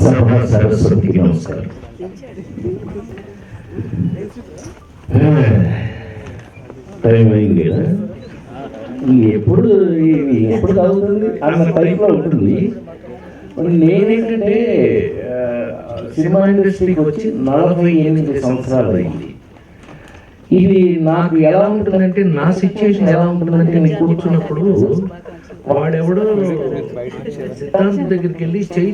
సభ సరస్వతికి నమస్కారం. టైం అయింది కదా, ఎప్పుడు ఎప్పుడు కావుతుంది అన్న టైంలో ఉంటుంది. నేనేంటంటే సినిమా ఇండస్ట్రీకి వచ్చి 48 సంవత్సరాలు అయింది. ఇది నాకు ఎలా ఉంటుందంటే, నా సిచ్యువేషన్ ఎలా ఉంటుందంటే, నేను కూర్చున్నప్పుడు వాడెవడో సిద్ధాంత్ దగ్గరికి వెళ్ళి చెయ్యి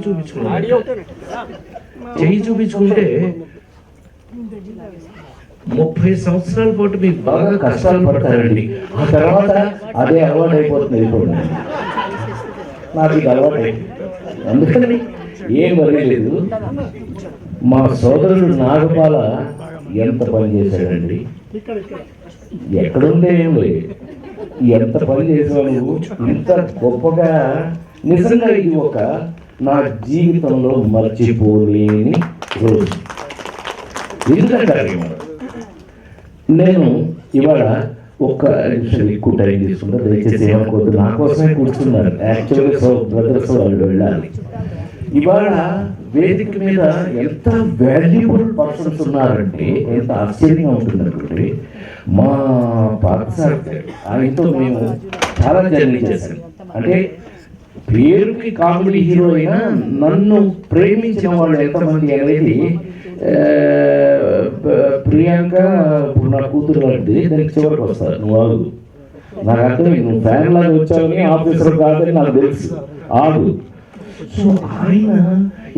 చూపించుకుంటే 30 సంవత్సరాల పాటు మీకు బాగా కష్టాలు పడతారండి, ఆ తర్వాత అదే అలవాటు అయిపోతుంది. అయిపోతుంది నాకు ఇది అలవాటు అయిపోయింది, అందుకని ఏం వరలేదు. మా సోదరుడు నాగపాల ఎంత పని చేశాడండి, ఎక్కడుండే ఏం లేదు, ఎంత పని చేసేవాడు, ఇంత గొప్పగా. నిజంగా ఇది ఒక నా జీవితంలో మర్చిపోలేని రోజు. ఎందుకంటే నేను ఇవాళ ఒక్క నిమిషం ఎక్కువ టైం తీసుకుంటా, దయచేసి ఏమనుకోవద్దు, నా కోసమే కూర్చున్నారు. యాక్చువల్గా బ్రదర్స్ వాళ్ళు వెళ్ళాలి. ఇవాళ వేదిక మీద ఎంత వాల్యుబుల్ పర్సన్స్ ఉన్నారంటే ఎంత ఆశ్చర్యంగా ఉంటుందంటే, మా పార్సార్ ఆయనతో మేము చాలా జర్నీ చేశాం. అంటే పేరుకి కామెడీ హీరో అయినా నన్ను ప్రేమించిన వాళ్ళు ఎంతమంది అనేది, ప్రియాంక ఇప్పుడు నా కూతురు లాంటిది, దానికి చివరికి వస్తారు. నువ్వు ఆగు, నాకు అర్థం, నువ్వు ఫ్యాన్ లాగా వచ్చావని, ఆఫీసర్ కాదని నాకు తెలుసు, ఆగు. సో ఆయన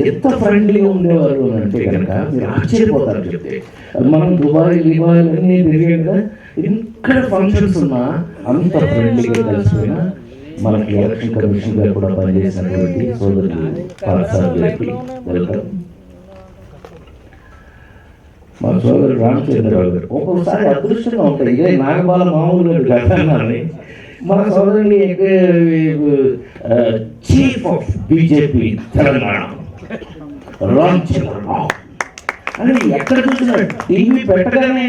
ఎంత ఫ్రెండ్లీగా ఉండేవారు అని అంటే కనుక మీరు ఆశ్చర్యపోతారు చెప్తే. మనం దుబాయ్ అన్నీ తిరిగాం కదా, ఇక్కడ ఫంక్షన్స్ ఉన్నా అంత ఫ్రెండ్లీగా కలిసిపోయినా మనకి ఎలక్షన్ కమిషన్ గారు కూడా పనిచేసినటువంటి సోదరులు పార్సార్ గారికి వెల్కమ్. మా సోదరుడు రామచంద్రరావు గారు ఒక్కొక్కసారి అదృష్టంగా ఉంటాయి. ఇదే నాగబాల మామూలుగా గతాన్ని మన సోదరుని chief of BJP Telangana Ramachandra Rao అని ఎక్కడ చూసినా టీవీ పెట్టగానే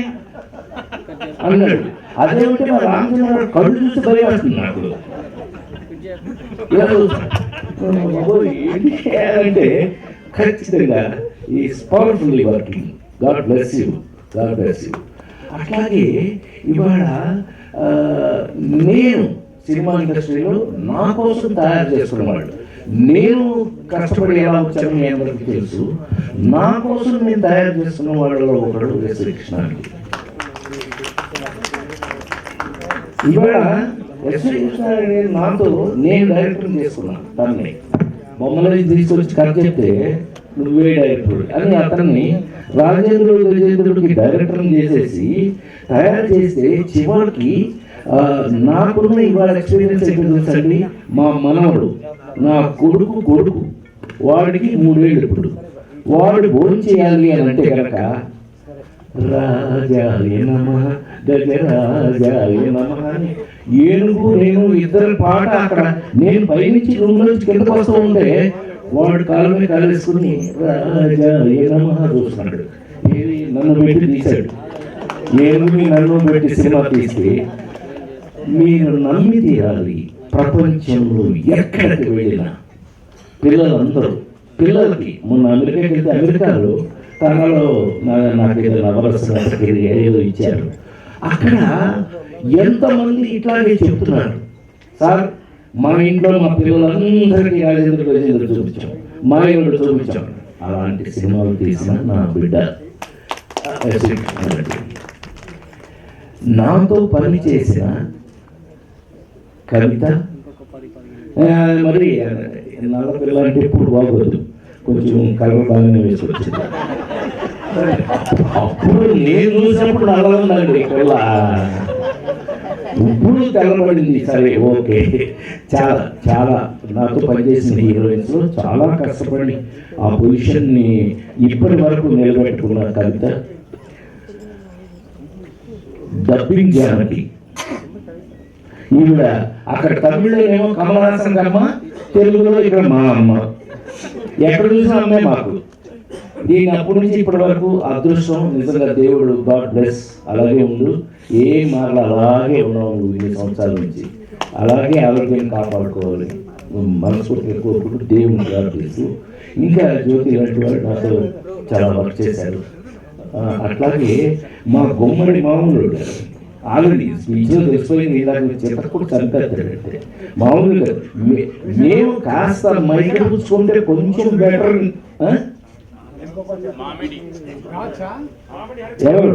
అన్నాడు. అదేమిటి మా రామచంద్రరావు కళ్ళు చూసి భయపడుతుంది నాకు. ఏంటి చేయాలంటే ఖచ్చితంగా is powerfully working. God bless you, God bless you. అట్లాగే ఇవాళ నేను సినిమా ఇండస్ట్రీలో నా కోసం తయారు చేసుకున్నవాళ్ళు, నేను కష్టపడి ఎలా వచ్చాను మీ అందరికీ తెలుసు. నా కోసం నేను తయారు చేసుకున్న వాళ్ళలో ఒకడు ఎస్వి కృష్ణారెడ్డి. ఇవాళ ఎస్వి కృష్ణారెడ్డి నాతో నేను డైరెక్టర్ చేసుకున్నాను. తనని బొమ్మలని తీసుకొచ్చి కట్ చెప్తే నువ్వే డైరెక్టర్ అని అతన్ని రాజేంద్రుడికి డైరెక్టర్ చేసేసి తయారు చేస్తే చివరికి నాకున్న ఇవాళ ఎక్స్పీరియన్స్ ఎక్కడ తెలుసండి, మా మనవడు నా కొడుకు వాడికి 3 ఏళ్ళు. ఇప్పుడు వాడు భోజనం చేయాలి అని అంటే కనుక రాజాయ నమః గజరాజాయ నమః అని ఏనుగు నేను ఇద్దరు పాట అక్కడ నేను పైనుంచి రూమ్ నుంచి కిందకు వస్తూ ఉంటే వాడు కాలు మీద కాలేసుకుని రాజాయ నమః చూస్తున్నాడు. ఏది నన్ను పెట్టి తీశాడు, ఏనుగు నన్ను పెట్టి సినిమా తీస్తే మీరు నమ్మి తీరాలి. ప్రపంచంలో ఎక్కడికి వెళ్ళినా పిల్లలందరూ, పిల్లలకి మొన్న అమెరికాకి వెళ్తే అమెరికాలో తనలో నాకు ఏదో నవరసకి ఏదో ఇచ్చారు. అక్కడ ఎంతమంది ఇట్లాగే చెప్తున్నారు, సార్ మన ఇంట్లో మా పిల్లలందరికీ రాజేంద్ర చూపించాం, మా ఇంట్లో చూపించాం. అలాంటి సినిమాలు తీసిన నా బిడ్డ నాతో పని చేసిన కవిత. మరి నల్ల పిల్ల అంటే ఇప్పుడు బాగోదు, కొంచెం కలవ బాగానే వేసుకొచ్చింది. అప్పుడు నేను చూసినప్పుడు నల్లగా ఉందండి పిల్ల, ఇప్పుడు తెల్లబడింది. సరే ఓకే, చాలా చాలా నాతో పనిచేసిన హీరోయిన్స్ చాలా కష్టపడి ఆ పొజిషన్ని ఇప్పటి వరకు నిలబెట్టుకున్న కవిత. డబ్బింగ్ జానకి ఈవిడ అక్కడ తమిళలో ఏమో కమలహాసన్ అమ్మ, తెలుగులో ఇక్కడ మా అమ్మ, ఎక్కడ చూసిన అమ్మే మాకు. దీని అప్పటి నుంచి ఇప్పటి వరకు అదృష్టం నిజంగా దేవుడు, గాడ్ బ్లెస్. అలాగే ఉండు, ఏ మార్లు అలాగే ఉన్నావు 2 సంవత్సరాల నుంచి, అలాగే ఆరోగ్యం కాపాడుకోవాలి. మనస్ఫూర్తిగా కోరుకుంటూ దేవుని ప్రార్థిస్తూ, ఇంకా జ్యోతి లాంటి వాడు నాతో చాలా వర్క్ చేశారు. అట్లాగే మా గుమ్మడి మామూలు ఆల్రెడీ స్పీచ్లో తెలిసిపోయింది, ఇలాగ చేత కూడా చంపేస్తాడంటే మామూలుగా మేము కాస్త మైక్ పుచ్చుకుంటే కొంచెం బెటర్. ఎవరు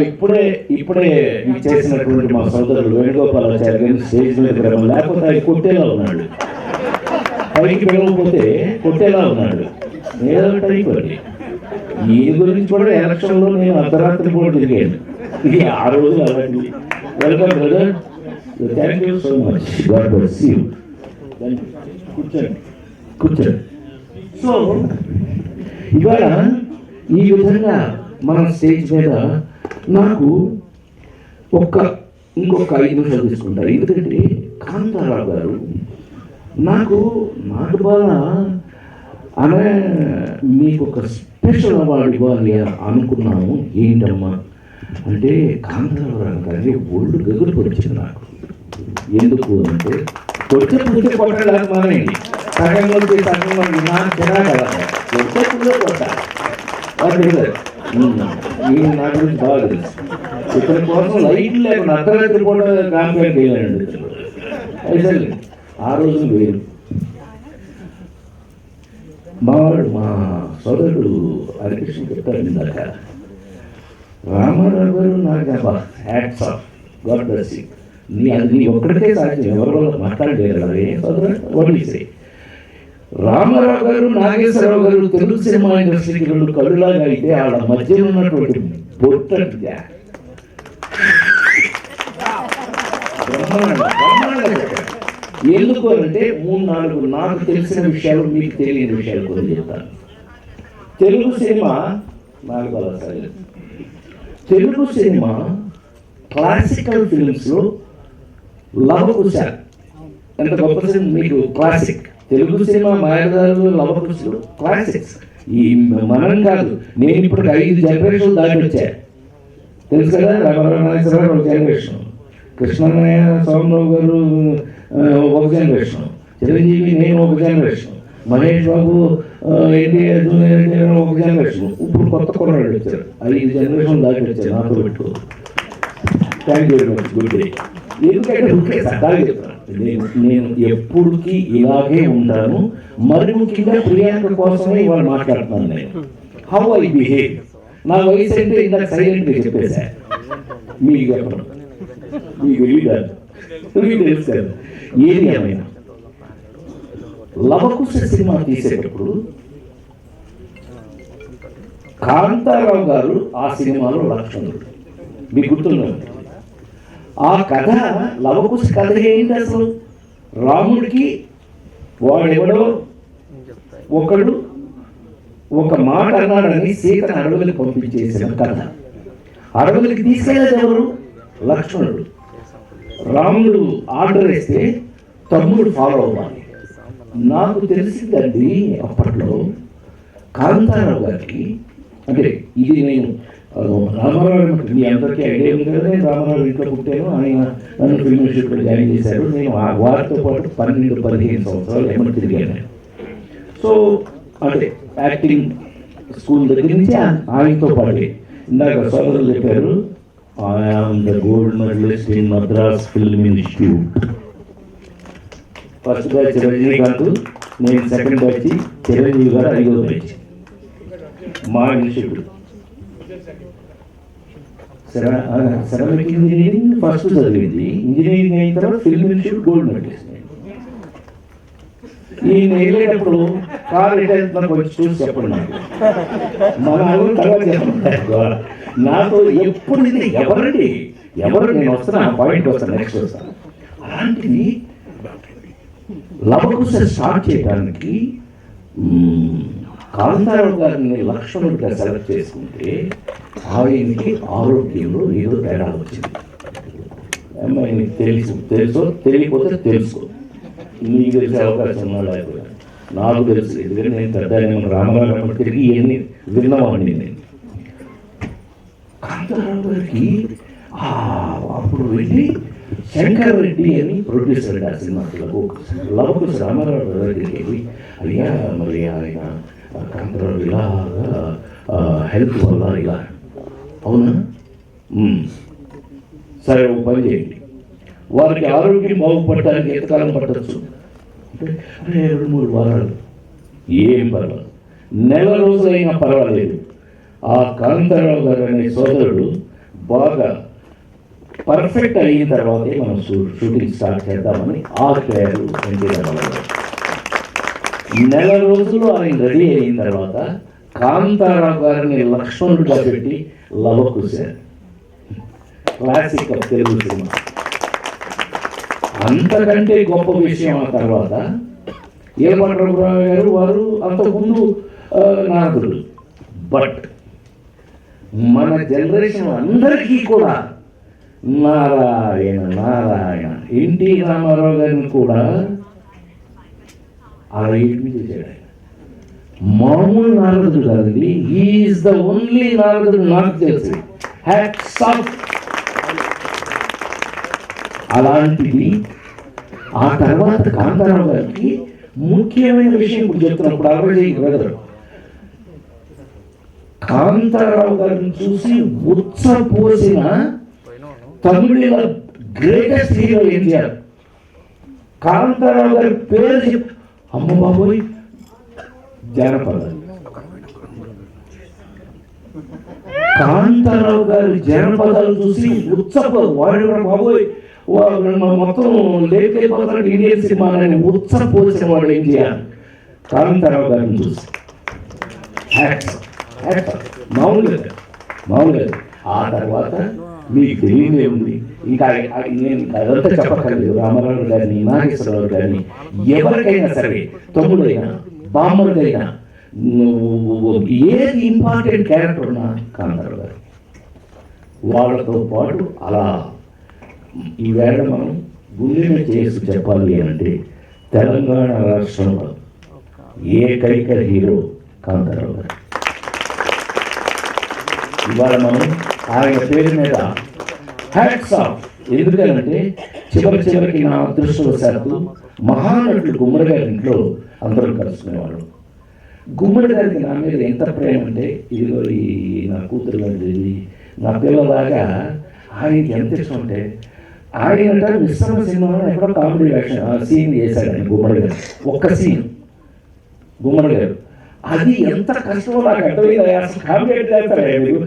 ఇప్పుడే చేసినటువంటి మా సోదరుడు వేణుగోపాలాచారి గారి స్టేజ్ మీద రమ్మని, లేకపోతే ఆయన కొట్టేలా ఉన్నాడు, పైకి పిలవకపోతే కొట్టేలా ఉన్నాడు. ఏదో టైప్ అండి. ఈ గురించి కూడా ఎలక్షన్లో నేను అర్ధరాత్రి కూడా తిరిగాను. ఇది ఆ రోజు అలాంటి. Welcome brother, thank you so much, God bless you. కూర్చోండి. సో ఇవాళ ఈ విధంగా మన స్టేజ్ మీద నాకు ఇంకొక 5 నిమిషాలు తీసుకుంటారు. ఎందుకంటే కాంతారావు గారు నాకు బాగా ఆమె మీకు ఒక స్పెషల్ అవార్డు ఇవ్వాలి అనుకున్నాము. ఏంటమ్మా అంటే కాంతారావు గారి ఒళ్ళు గగురు వచ్చింది నాకు. ఎందుకు అంటే కొట్టే కొట్టలేకపోయింది, సగంలో నాకు తినాలి కొట్ట నా గురించి బాగా తెలుసు. ఇతని కోసం లైట్ లేకుండా అర్ధరాత్రి కూడా కాంపేర్ చేయాలండి. అయితే ఆ రోజు వేరు. మా సోదరుడు హరికృష్ణ చెప్తారు ఇందాక, రామారావు గారు నాకు hats off, God bless you. నీ ఒక్కడికే సాధ్యం, ఎవరో మాట్లాడలేరు. అదే సోదరు వదిలేసే రామారావు గారు, నాగేశ్వరరావు గారు తెలుగు సినిమా ఇండస్ట్రీకి 2 కళ్ళులాగా అయితే వాళ్ళ మధ్య ఉన్నటువంటి బొట్టగా ఎందుకు అంటే 3-4 నాకు తెలిసిన విషయాలు మీకు తెలియని విషయాలు కొన్ని చెప్తాను. Telugu cinema Telugu cinema classical ఫిల్మ్స్లో లవకుశ ఎంత గొప్ప సినిమా. మీకు క్లాసిక్ తెలుగు సినిమా మాయదారులు, లవకుశులు క్లాసిక్స్. ఈ మనం కాదు, నేను ఇప్పుడు 5 జనరేషన్లు దాటి వచ్చా. తెలుసు కదా, రామారావు ఒక జనరేషన్, కృష్ణన్నయ్య సోమరావు గారు ఒక జనరేషన్, చిరంజీవి నేను ఒక జనరేషన్, మహేష్ బాబు ఎన్టీఆర్ జూనియర్ ఒక జనరేషన్, ఇప్పుడు కొత్త కుర్రాడు వచ్చారు. 5 జనరేషన్ దాటి వచ్చారు నాతో పెట్టుకో. Thank you very much, good day. ఎందుకంటే సరదాగా చెప్తాను, నేను ఎప్పుడుకి ఇలాగే ఉంటాను. మరి ముఖ్యంగా ప్రియాంక కోసమే ఇవాళ మాట్లాడుతున్నాను. నేను హౌ ఐ బిహేవ్, నా వయసు అంటే ఇందాక సైలెంట్గా చెప్పేసా. మీకు చెప్పడం మీకు తెలుసు కదా. ఏది ఏమైనా లవకుశ సినిమా తీసేటప్పుడు కాంతారావు గారు ఆ సినిమాలో లక్ష్మణుడు, మీకు గుర్తున్నది. ఆ కథ లవకుశ కథ ఏంటి అసలు? రాముడికి వాడెవడో ఒకడు ఒక మాట అన్నాడని సీతను అడవులకు పంపించేసిన కథ. అడవులకి తీసుకెళ్ళేది ఎవరు? లక్ష్మణుడు. రాముడు ఆర్డర్ వేస్తే తమ్ముడు ఫాలో అవ్వాలి. నాకు తెలిసిందండి అప్పట్లో కాంతారావు గారికి, అంటే ఇది నేను రామారావు, మీ అందరికీ ఐడియా ఉంది కదా, నేను రామారావు ఇంట్లో పుట్టాను. ఆయన నన్ను ఫిల్మ్ ఇన్స్టిట్యూట్లో జాయిన్ చేశారు. నేను వారితో పాటు 12-15 సంవత్సరాలు ఎమ్మటి తిరిగాను. సో అంటే యాక్టింగ్ స్కూల్ దగ్గర నుంచి ఆయనతో పాటు. ఇందాక సోదరులు చెప్పారు, I'm the gold medallist in Madras film institute. First batch Rajinikanth, నేను సెకండ్ బ్యాచ్ చిరంజీవి గారు 5వ బ్యాచ్. మా ఇన్స్టిట్యూట్ సెరామిక్ ఇంజనీరింగ్ ఫస్ట్ చదివింది. ఇంజనీరింగ్ అయిన తర్వాత ఫిల్మ్ ఇన్స్టిట్యూట్ గోల్డ్ మెడలిస్ట్. ఈయన వెళ్ళేటప్పుడు కారు ఎట్లా కొంచెం చూసి చెప్పండి నాకు, మన తర్వాత చెప్పండి. నాతో ఎప్పుడు ఇది ఎవరు నేను వస్తాను, ఆ పాయింట్ వస్తాను, నెక్స్ట్ వస్తాను. అలాంటిది లవకుశ స్టార్ట్ చేయడానికి కాంతారావు గారిని లక్ష్మణుడిగా సెలెక్ట్ చేసుకుంటే ఆయనకి ఆరోగ్యంలో ఏదో తేడా వచ్చింది. ఆయనకి తెలుసో తెలియకపోతే తెలుసుకో, నీకు తెలిసే అవకాశం ఉన్నా లేకపోతే నాకు తెలుసు. ఎందుకంటే నేను పెద్ద రామారావు తిరిగి ఇవన్నీ విన్నవాడిని. నేను కాంతారావు గారికి అప్పుడు వెళ్ళి శంకర్ రెడ్డి అని ప్రొడ్యూసర్ ఆ సినిమాకు లవకుశ రామారావు దగ్గరికి వెళ్ళి, అయ్యా మరి ఆయన కాంతారావు ఇలాగా హెల్త్ వల్ల ఇలా, అవునా సరే ఒక పని చేయండి, వారికి ఆరోగ్యం బాగుపడటానికి ఎంతకాలం పట్టచ్చు అంటే 2-3 వారాలు, ఏం పర్వాలేదు, నెల రోజులైనా పర్వాలేదు. ఆ కాంతారావు గారు అనే సోదరుడు బాగా పర్ఫెక్ట్ అయిన తర్వాతే మనం షూటింగ్ స్టార్ట్ చేద్దామని ఆగారు ఎన్టీ రామారావు గారు. నెల రోజులు ఆయన రెడీ అయిన తర్వాత కాంతారావు గారిని లక్ష్మణుడిగా పెట్టి Lava Kusa classic of Telugu cinema. అంతకంటే గొప్ప విషయం ఆ తర్వాత ఏలమండరావు గారు వారు అంతకుముందు నారదుడు. బట్ మన జనరేషన్ అందరికీ కూడా నారాయణ నారాయణ ఎన్టీ రామారావు గారిని కూడా అలా ఏమి చేశాడు. మామూలు నారదుడు కాదండి, హీఈస్ ద ఓన్లీ నారదుడు నాకు తెలిసి. Hats off. అలాంటిది ఆ తర్వాత కాంతారావు గారికి ముఖ్యమైన విషయం ఇప్పుడు చెప్తున్నప్పుడు అరవై బ్రదర్ కాంతారావు గారిని చూసి ఉత్సపోసిన తమిళ గ్రేటెస్ట్ హీరో ఎన్టీఆర్. కాంతారావు గారి పేరు చెప్పి అమ్మ బాబోయ్ జానపదాలు, కాంతారావు గారి జానపదాలు చూసి వాడు బాబోయ్ మొత్తం లేకపోతాడు ఇండియన్ సినిమా అని ఉత్సపోసిన వాడు ఎన్టీఆర్ కాంతారావు గారిని చూసి. మామూలుగా ఆ తర్వాత మీకు తెలియదే ఉంది. ఇంకా నేను అదంతా చెప్పక్కర్లేదు. రామారావు గారిని, నాగేశ్వరరావు గారిని, ఎవరికైనా సరే, తమ్ముడైనా బామ్మడిదైనా ఏది ఇంపార్టెంట్ క్యారెక్టర్ ఉన్నా కాంతారావు గారు. వాళ్ళతో పాటు అలా ఈవేళ మనం గుండె చేసి చెప్పాలి అంటే తెలంగాణ రాష్ట్రంలో ఏకైక హీరో కాంతారావు గారు. ఇవాళ మనం ఆయన పేరు మీద హ్యాట్స్ ఆఫ్. ఎందుకంటే చివరికి నా అదృష్టవశాత్తు మహానటుడు గుమ్మడి గారి ఇంట్లో అందరూ కలుసుకునేవాడు. గుమ్మడి గారికి నా మీద ఎంత ప్రేమ అంటే, ఇదిగో ఈ నా కూతురు లాంటిది, నా పిల్లలాగా ఆయనకి ఎంత ఇష్టం అంటే, ఆయన మిశ్రమ సినిమాలో ఎక్కడో కామెడీ వేషన్ సీన్ చేశాడు ఆయన గుమ్మడి గారు. ఒక్క సీన్ గుమ్మడి గారు, అది ఎంత కష్టమో నాకు అర్థమైంది. అసలు కామెడీ చేస్తారా మీరు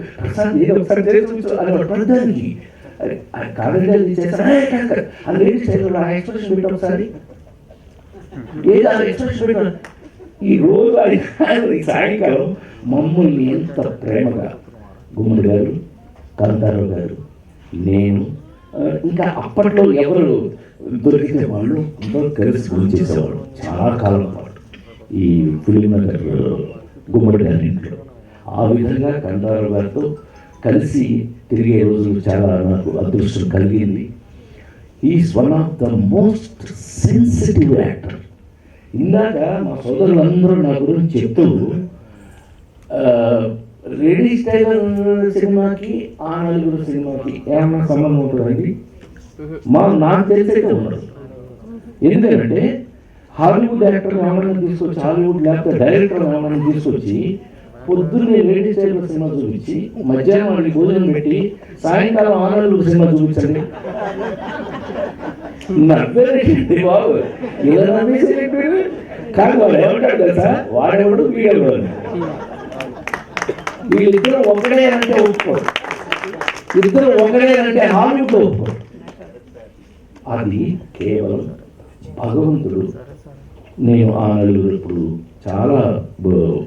ఏదో ఒకసారి చేసి అది పడదానికి కామెడీ చేస్తారా అది ఎక్స్ప్రెషన్ పెట్టి ఒకసారి ఏదో అది ఎక్స్ప్రెషన్ పెట్టాను. ఈ రోజు సాయంకాలం మమ్మల్ని ఎంత ప్రేమగా గుమ్మడి గారు, కాంతారావు గారు, నేను, ఇంకా అప్పట్లో ఎవరు దొరికిన వాళ్ళు అందరూ కలిసి పనిచేసేవాడు చాలా కాలం పాటు ఈ ఫిలిం నగర్ గుమ్మడి గారి ఇంట్లో. ఆ విధంగా కాంతారావు గారితో కలిసి తిరిగే రోజులు చాలా నాకు అదృష్టం కలిగింది. Is one of the most sensitive actor. ఇందాక మా సోదరులందరూ నా గురించి చెప్తూ రెడీ స్టైలర్ సినిమాకి ఆ నలుగురు సినిమాకి ఏమన్నా సంబంధం ఉంటుందండి? నాకు తెలిసైతే ఉండదు. ఎందుకంటే హాలీవుడ్ యాక్టర్ ఏమైనా తీసుకొచ్చి, హాలీవుడ్ లేకపోతే డైరెక్టర్ ఏమైనా తీసుకొచ్చి పొద్దున్నే లేడీ స్టైలర్ సినిమా చూపించి మధ్యాహ్నం వాళ్ళకి భోజనం పెట్టి సాయంకాలం ఆ నలుగురు సినిమా చూపించండి. నవ్వేది బాబు, ఇలా నవ్వేసి కానీ వాళ్ళు ఏమంటాడు తెలుసా, వాడేవాడు వీడేవాడు. వీళ్ళిద్దరూ ఒకడే అంటే ఒప్పుకోరు, ఇద్దరు ఒకడే అంటే హాలీవుడ్లో ఒప్పుకోరు. అది కేవలం భగవంతుడు. నేను ఆ నలుగురు ఇప్పుడు చాలా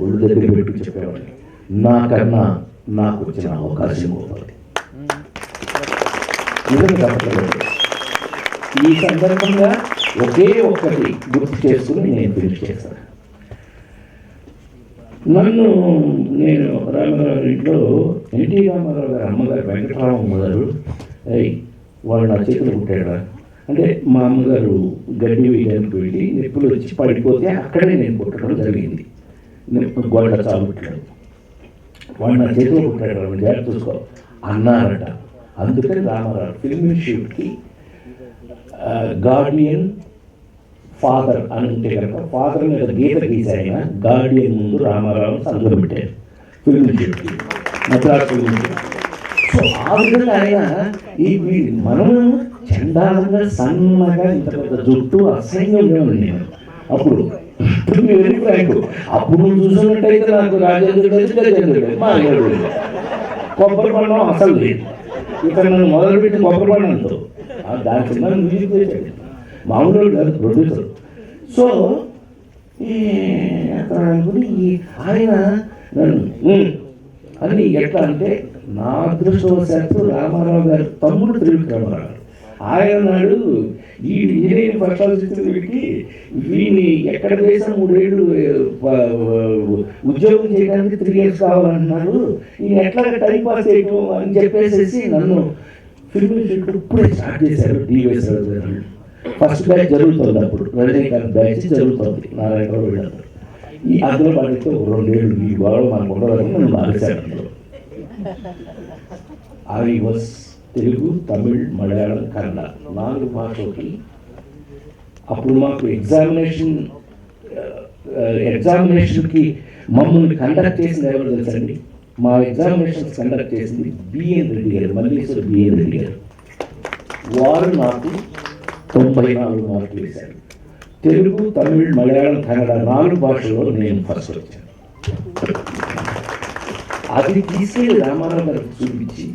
ఒళ్ళు దగ్గర పెట్టుకు చెప్పేవాడిని, నాకన్నా నాకు వచ్చిన అవకాశం గొప్పది. ఈ సందర్భంగా ఒకే ఒక్కటి గుర్తు చేసుకుని నేను ఫినిష్ చేస్తాను. నేను రామారావు ఇంట్లో ఎన్టీ రామారావు గారు అమ్మగారు వెంకటరామమ్మ గారు వాళ్ళు నా చేతులు పుట్టాడు. అంటే మా అమ్మగారు గడ్డి వేయడానికి వెళ్ళి నిప్పులు వచ్చి పడిపోతే అక్కడే నేను పుట్టడం జరిగింది. గొడ్డ చాలుట్టాడు. వాళ్ళు నా చేతులు పుట్టాడు, జాగ్రత్త చూసుకో అన్నారట. అందుకని రామారావు ఫిల్మ్ ఇన్స్టిట్యూట్కి గార్డియన్ ఫాదర్ అని ఉంటే కనుక ఫాదర్ మీద గీత గీసాయన గార్డియన్ ముందు రామారావు సంఘం పెట్టారు ఫిల్మ్ ఇన్స్టిట్యూట్కి, మద్రాసు ఫిల్మ్ ఇన్స్టిట్యూట్. సో ఆ విధంగా ఆయన ఈ మనము చండాలంగా సన్నగా ఇంత పెద్ద జుట్టు అసహ్యంగా ఉండేవాడు నేను అప్పుడు. వెరీ ఫ్రాంక్, అప్పుడు నువ్వు చూసినట్టయితే నాకు రాజేంద్రుడు మా కొబ్బరి పండం అసలు లేదు. ఇక్కడ నన్ను మొదలుపెట్టి కొబ్బరి పండంతో దాని చిన్న మ్యూజిక్ చేశాడు, మామూలు కాదు ప్రొడ్యూసర్. సో ఆయన నన్ను అది ఎట్లా అంటే నా అదృష్టవశాత్తు రామారావు గారి తమ్ముడు త్రివిక్రమరావు ఆయన నాడు ఈ ఇంజనీరింగ్ ఫస్ట్ వచ్చిన వీడికి వీడిని ఎక్కడ వేసిన 3 ఏళ్ళు ఉద్యోగం చేయడానికి 3 years కావాలంటున్నారు, ఈయన ఎట్లా టైం పాస్ చేయటం అని చెప్పేసి నన్ను ఫిల్మ్ ఇన్స్టిట్యూట్ ఇప్పుడే స్టార్ట్ చేశారు. డివైఎస్ గారు ఫస్ట్ బ్యాచ్ జరుగుతుంది, అప్పుడు రజనీకాంత్ బ్యాచ్ జరుగుతుంది, నారాయణరావు వీళ్ళందరూ. ఈ అందులో పడితే 2 ఏళ్ళు ఈ గొడవ మనకు ఉండదని నన్ను మారేశారు. అందులో ఐ వాస్ తెలుగు, తమిళ్, మలయాళం, కన్నడ 4 భాషలకి. అప్పుడు మాకు ఎగ్జామినేషన్కి మమ్మల్ని కండక్ట్ చేసింది ఎవరు తెలుసండి? మా ఎగ్జామినేషన్స్ కండక్ట్ చేసింది బిఎన్ రెడ్డి గారు, మల్లేశ్వర్ బిఎన్ రెడ్డి గారు. వారు నాకు 94 మార్కులు వేశారు. తెలుగు, తమిళ్, మలయాళం, కన్నడ 4 భాషల్లో నేను ఫస్ట్ వచ్చాను. అది తీసుకెళ్ళి రామారావు గారికి చూపించి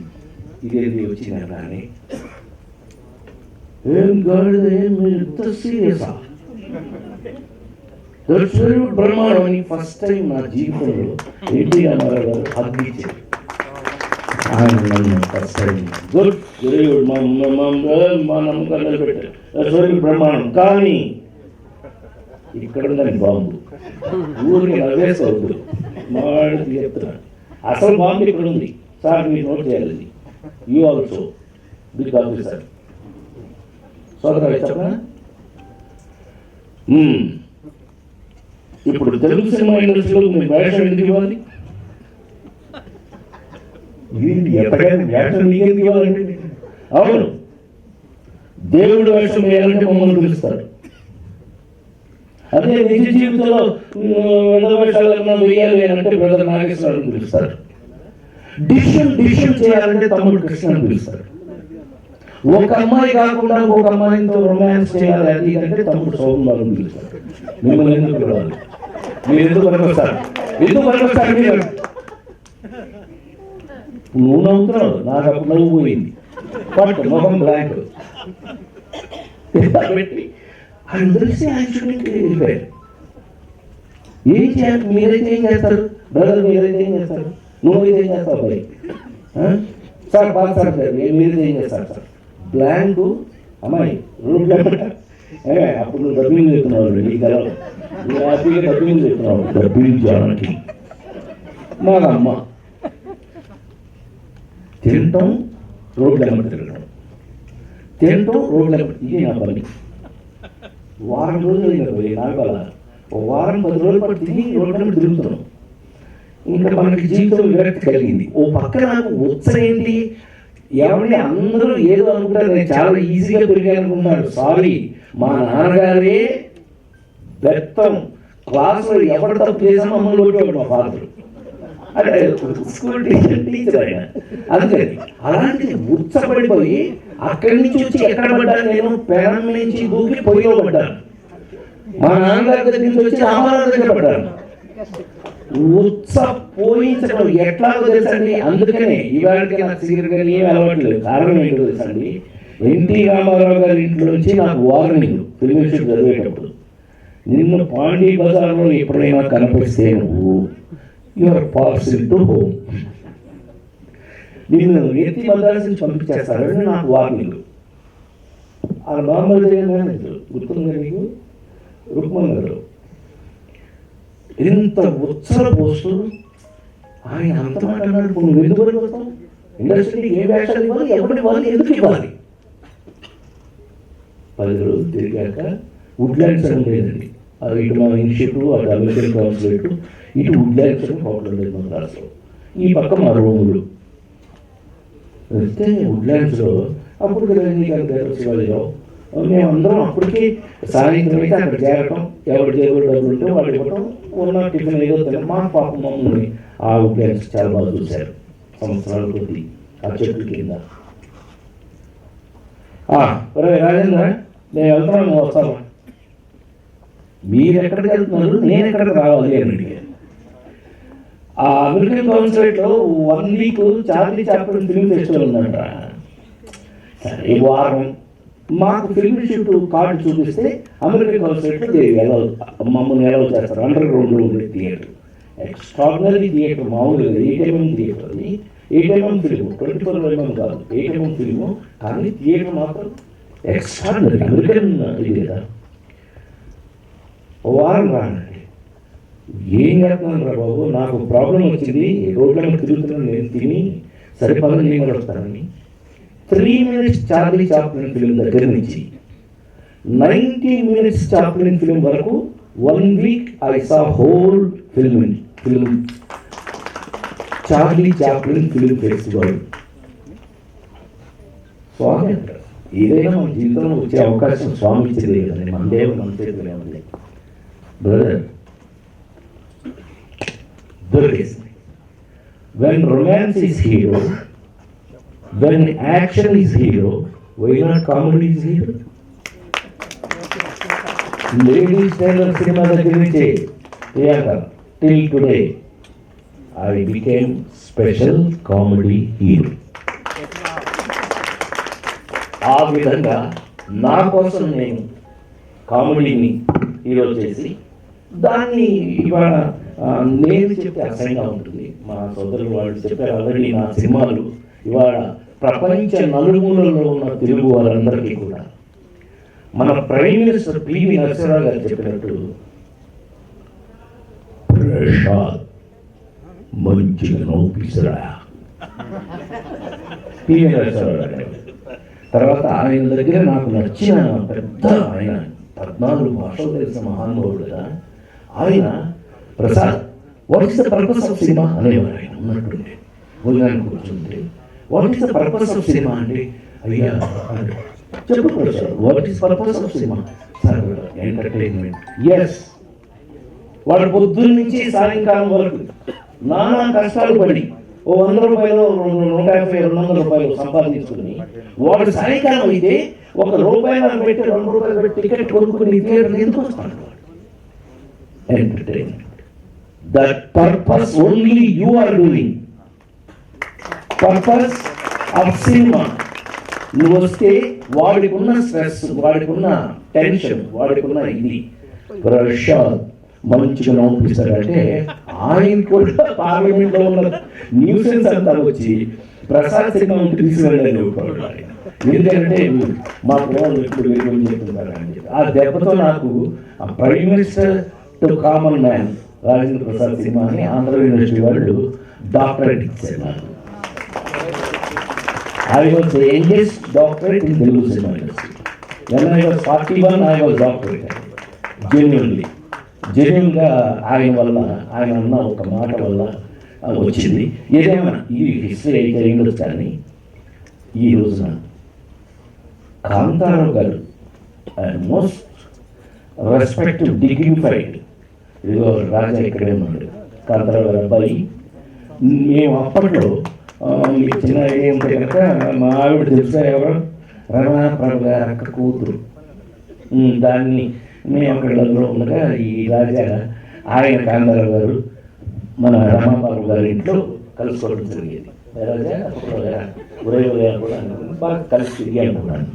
ఇదేది వచ్చిన కానీ ఏం గాడిదే మీరు ఇంత సీరియసా, బ్రహ్మాండం అని ఫస్ట్ టైం నా జీవితంలో ఎన్టీ రామారావు గారు అగ్గించారు. ఆయన నన్ను first time good very good మా నమ్మకం నిలబెట్టారు, బ్రహ్మాండం. కానీ ఇక్కడ ఉందని బాంబు ఊరికి నవ్వేసవద్దు మాడికి చెప్తున్నాను, అసలు బాంబు ఇక్కడ ఉంది సార్, మీరు నోట్ చేయాలి. యూ ఆల్సో బిగ్ ఆఫీసర్ సోదరా చెప్పనా. ఇప్పుడు తెలుగు సినిమా ఇండస్ట్రీలో మీ వేషం ఎందుకు ఇవ్వాలి? ఎప్పటికైనా వేషం నీకెందుకు ఇవ్వాలండి? అవును, దేవుడు వేషం వేయాలంటే మమ్మల్ని పిలుస్తారు. అదే నిజ జీవితంలో వేషాలన్నా వేయాలి అంటే బ్రదర్ నాగేశ్వరరావుని పిలుస్తారు. డిసిషన్ చేయాలంటే తమ్ముడు కృష్ణని పిలుస్తారు. ఒక అమ్మాయి కాకుండా ఒక అమ్మాయితో రొమాన్స్ చేయాలి అది అంటే తమ్ముడు సోమవారం పిలుస్తారు. మిమ్మల్ని ఎందుకు పిలవాలి? మీరు ఎందుకు పనికొస్తారు? మీరు నువ్వు నవ్వుతున్నావు, నాకు అప్పుడు నవ్వు పోయింది, బట్ మొహం బ్లాంక్ పెట్టి అందరికీ వెళ్ళిపోయారు. ఏం చేయాలి? మీరైతే ఏం చేస్తారు బ్రదర్? మీరైతే ఏం చేస్తారు? నువ్వైతే ఏం చేస్తావు భయ్? సార్ బాగా సార్ మీరైతే ఏం చేస్తారు సార్? బ్లాంక్ అమ్మాయి అప్పుడు నువ్వు డబ్బింగ్ చెప్తున్నావు, నీ కదా నువ్వు హ్యాపీగా డబ్బింగ్ చెప్తున్నావు. డబ్బింగ్ చేయడానికి మా అమ్మ తినటం, రోడ్ల వెంబడి తిరగడం, తినటం, రోడ్ల వెంబడి, ఇది నా పని. వారం రోజులు నాకు అలా వారం 10 రోజుల పాటు తిరిగి రోడ్ల వెంబడి తిరుగుతున్నాం. ఇంకా మనకి జీవితం విరక్తి కలిగింది. ఓ పక్కన నాకు ఉత్సరేంటి, ఎవరిని అందరూ ఏదో అనుకుంటారు, నేను చాలా ఈజీగా పెరిగాను అనుకుంటున్నాడు. సారీ, మా నాన్నగారే వ్యక్తం క్లాసులో ఎవరు తప్పు చేసామో మమ్మల్ని కొట్టేవాడు మా ఫాదర్. అంటే స్కూల్ టీచర్ ఆయన. అందుకని అలాంటిది ఉత్సపడిపోయి అక్కడి నుంచి వచ్చి ఎక్కడ పడ్డాను నేను? పెనం నుంచి దూకి పొయ్యిలో పడ్డాను. మా నాన్నగారి దగ్గర నుంచి వచ్చి రామారావు దగ్గర పడ్డాను. పోయించడం ఎట్లాగో తెలుసండి. అందుకనే ఇవాళకి నాకు సిగరెట్ కానీ ఏమి అలవాట్లేదు. కారణం ఏంటో తెలుసండి, ఎన్టీ రామారావు గారి ఇంట్లో నుంచి నాకు వార్నింగ్ ఫిల్మ్ ఇన్స్టిట్యూట్ చదివేటప్పుడు, నిన్ను పాండీ బజార్లో ఎప్పుడైనా కనిపిస్తే నువ్వు యువర్ పార్సిల్ టు హోమ్, నిన్ను ఎత్తి బజార్సి పంపించేస్తారని నాకు వార్నింగ్. ఆ నార్మల్ మేనేజర్ గుర్తుందా నీకు? రుక్మన్ గారు ఇంత ఉత్సవ పోస్టు ఆయన అంత మాట్లాడాడు. నువ్వు ఎందుకు పనికి వస్తావు? ఇండస్ట్రీకి ఏ వేషాలు ఇవ్వాలి, ఎవరి వాళ్ళు ఎందుకు ఇవ్వాలి? 10 రోజులు తిరిగాక వుడ్లాండ్స్ అని లేదండి, అది ఇటు మా ఇన్స్టిట్యూట్, అటు అమెరికన్ కాన్సులేట్, ఇటు వుడ్లాండ్స్ అని హోటల్ ఉండేది మన రాష్ట్రం, ఈ పక్క మా రూములు వెళ్తే వుడ్లాండ్స్లో అప్పుడు రజనీకాంత్ గారు, శివాజీరావు మేమందరం అప్పటికి సాయంత్రం అయితే అక్కడ చేరటం, ఎవరి జేబులు డబ్బులు ఉంటే వాళ్ళు ఇవ్వటం, ఉన్న టిఫిన్ ఏదో తిన మా పాప మమ్మల్ని ఆ పేరెంట్స్ చాలా బాగా చూశారు సంవత్సరాల కొద్ది ఆ చెట్ల కింద. రాజేంద్ర నేను వెళ్తున్నాను, వస్తాను. మీరు ఎక్కడికి వెళ్తున్నారు, నేను ఎక్కడికి రావాలి అని అడిగాను. ఆ అమెరికన్ కాన్సర్ట్లో 1 week Charlie Chaplin film festival ఉందంట. సరే వారం మాకు ఫిల్మ్ షూట్ కార్డు చూపిస్తే అమెరికన్ కాన్సర్ట్లో మమ్మల్ని ఎలా చేస్తారు. అండర్ గ్రౌండ్లో ఉండే థియేటర్, ఎక్స్ట్రాడినరీ థియేటర్, మామూలుగా 8mm థియేటర్. అది 8mm ఫిల్మ్, 24mm కాదు, 8mm ఫిల్మ్. కానీ థియేటర్ మాత్రం ఎక్స్ట్రాడినరీ అమెరికన్ ఇది కదా. వారం రానండి, ఏం చేస్తున్నాను రా బాబు, నాకు ప్రాబ్లం వచ్చింది, రోడ్ల మీద తిరుగుతున్నాను, నేను తిని సరిపడని నేను కూడా వస్తానని 3 minutes చార్లీ చాప్లిన్ ఫిల్మ్ దగ్గర నుంచి 90 minutes చాప్లిన్ ఫిల్మ్ వరకు 1 week I saw whole film Charlie Chaplin film festival. స్వామి ఏదైనా మన జీవితంలో వచ్చే అవకాశం స్వామి ఇచ్చేది కదండి, మన దేవుడు మన చేతిలో ఉంది. Brother, when romance is hero, when action is hero, why not comedy is hero? Ladies Taylor cinema దగ్గర నుంచి till today I became special comedy hero. ఆ విధంగా నా కోసం నేను కామెడీని హీరో చేసి దాన్ని ఇవాళ నేను చెప్తే అసహ్యంగా ఉంటుంది. మా సోదరులు వాళ్ళు చెప్పారు ఆల్రెడీ, నా సినిమాలు ఇవాళ ప్రపంచ నలుమూలలో ఉన్న తెలుగు వారందరికీ కూడా మన ప్రైమ్ మినిస్టర్ పివి నరసింహరావు గారు చెప్పినట్టు ప్రసాద్ మంచిగా నవ్వుపిస్తాడా పివి నరసింహరావు గారు. తర్వాత ఆయన దగ్గర నాకు నచ్చిన పెద్ద ఆయన 14 భాషలు తెలిసిన మహానుభావుడు కదా ఆయన, Prasad what is the purpose of cinema అనేవారు ఆయన ఉన్నట్టుండే. భోజనానికి కూర్చుంటే what is the purpose of cinema అంటే, అయ్యా చెప్పు Prasad what is purpose of cinema? Sir entertainment. Yes, వాడు పొద్దున్న నుంచి సాయంకాలం వరకు నానా కష్టాలు పడి ఓ 100 రూపాయలు 150 200 రూపాయలు సంపాదించుకుని వాడు సాయంకాలం అయితే ₹1 పెట్టి 2 రూపాయలు పెట్టి టికెట్ కొనుక్కుని థియేటర్ ఎందుకు వస్తాడు? Entertainment. That purpose only you are doing. Purpose of cinema. నువ్వు వస్తే వాడికున్న స్ట్రెస్, వాడికున్న టెన్షన్, వాడికున్న ఇది ప్రసాద్ మంచిగా నవ్వుపిస్తాడంటే ఆయన కూడా పార్లమెంట్లో ఉన్న న్యూసెన్స్ అంతా వచ్చి ప్రసాద్ సినిమా తీసుకెళ్ళండి. ఎందుకంటే మా పిల్లలు ఇప్పుడు చెప్తున్నారు అని చెప్పి ఆ దెబ్బతో నాకు ఆ prime minister to common man Rajendra Prasad cinema అని ఆంధ్ర యూనివర్సిటీ వాళ్ళు డాక్టరేట్ ఇచ్చారు నాకు. I was the youngest doctorate in Telugu cinema industry. When I was 41, I was doctorate. జెన్యున్గా ఆయన వల్ల, ఆయన అన్న ఒక మాట వల్ల వచ్చింది. ఏదేమైనా ఇది హిస్టరీ అయితే ఉండదు. కానీ ఈ రోజున కాంతారావు గారు మోస్ట్ రెస్పెక్టివ్ డిగ్నిఫైడ్, ఇదిగో రాజా ఇక్కడే ఉన్నాడు, కాంతారావు గారు అబ్బాయి. మేము అప్పట్లో మీకు చిన్న ఐడియా ఉంటే కనుక మా ఆవిడ తెలుసా ఎవరు, రమణాప్రభు గారు అక్క కూతురు. దాన్ని మేము అక్కడ ఉండగా ఈ రాజా ఆయన కాంతారావు గారు మన రమాబాబు గారి ఇంట్లో కలుసుకోవడం జరిగేది. రాజా ఉదయ కూడా బాగా కలిసి తిరిగి అనుకున్నాను.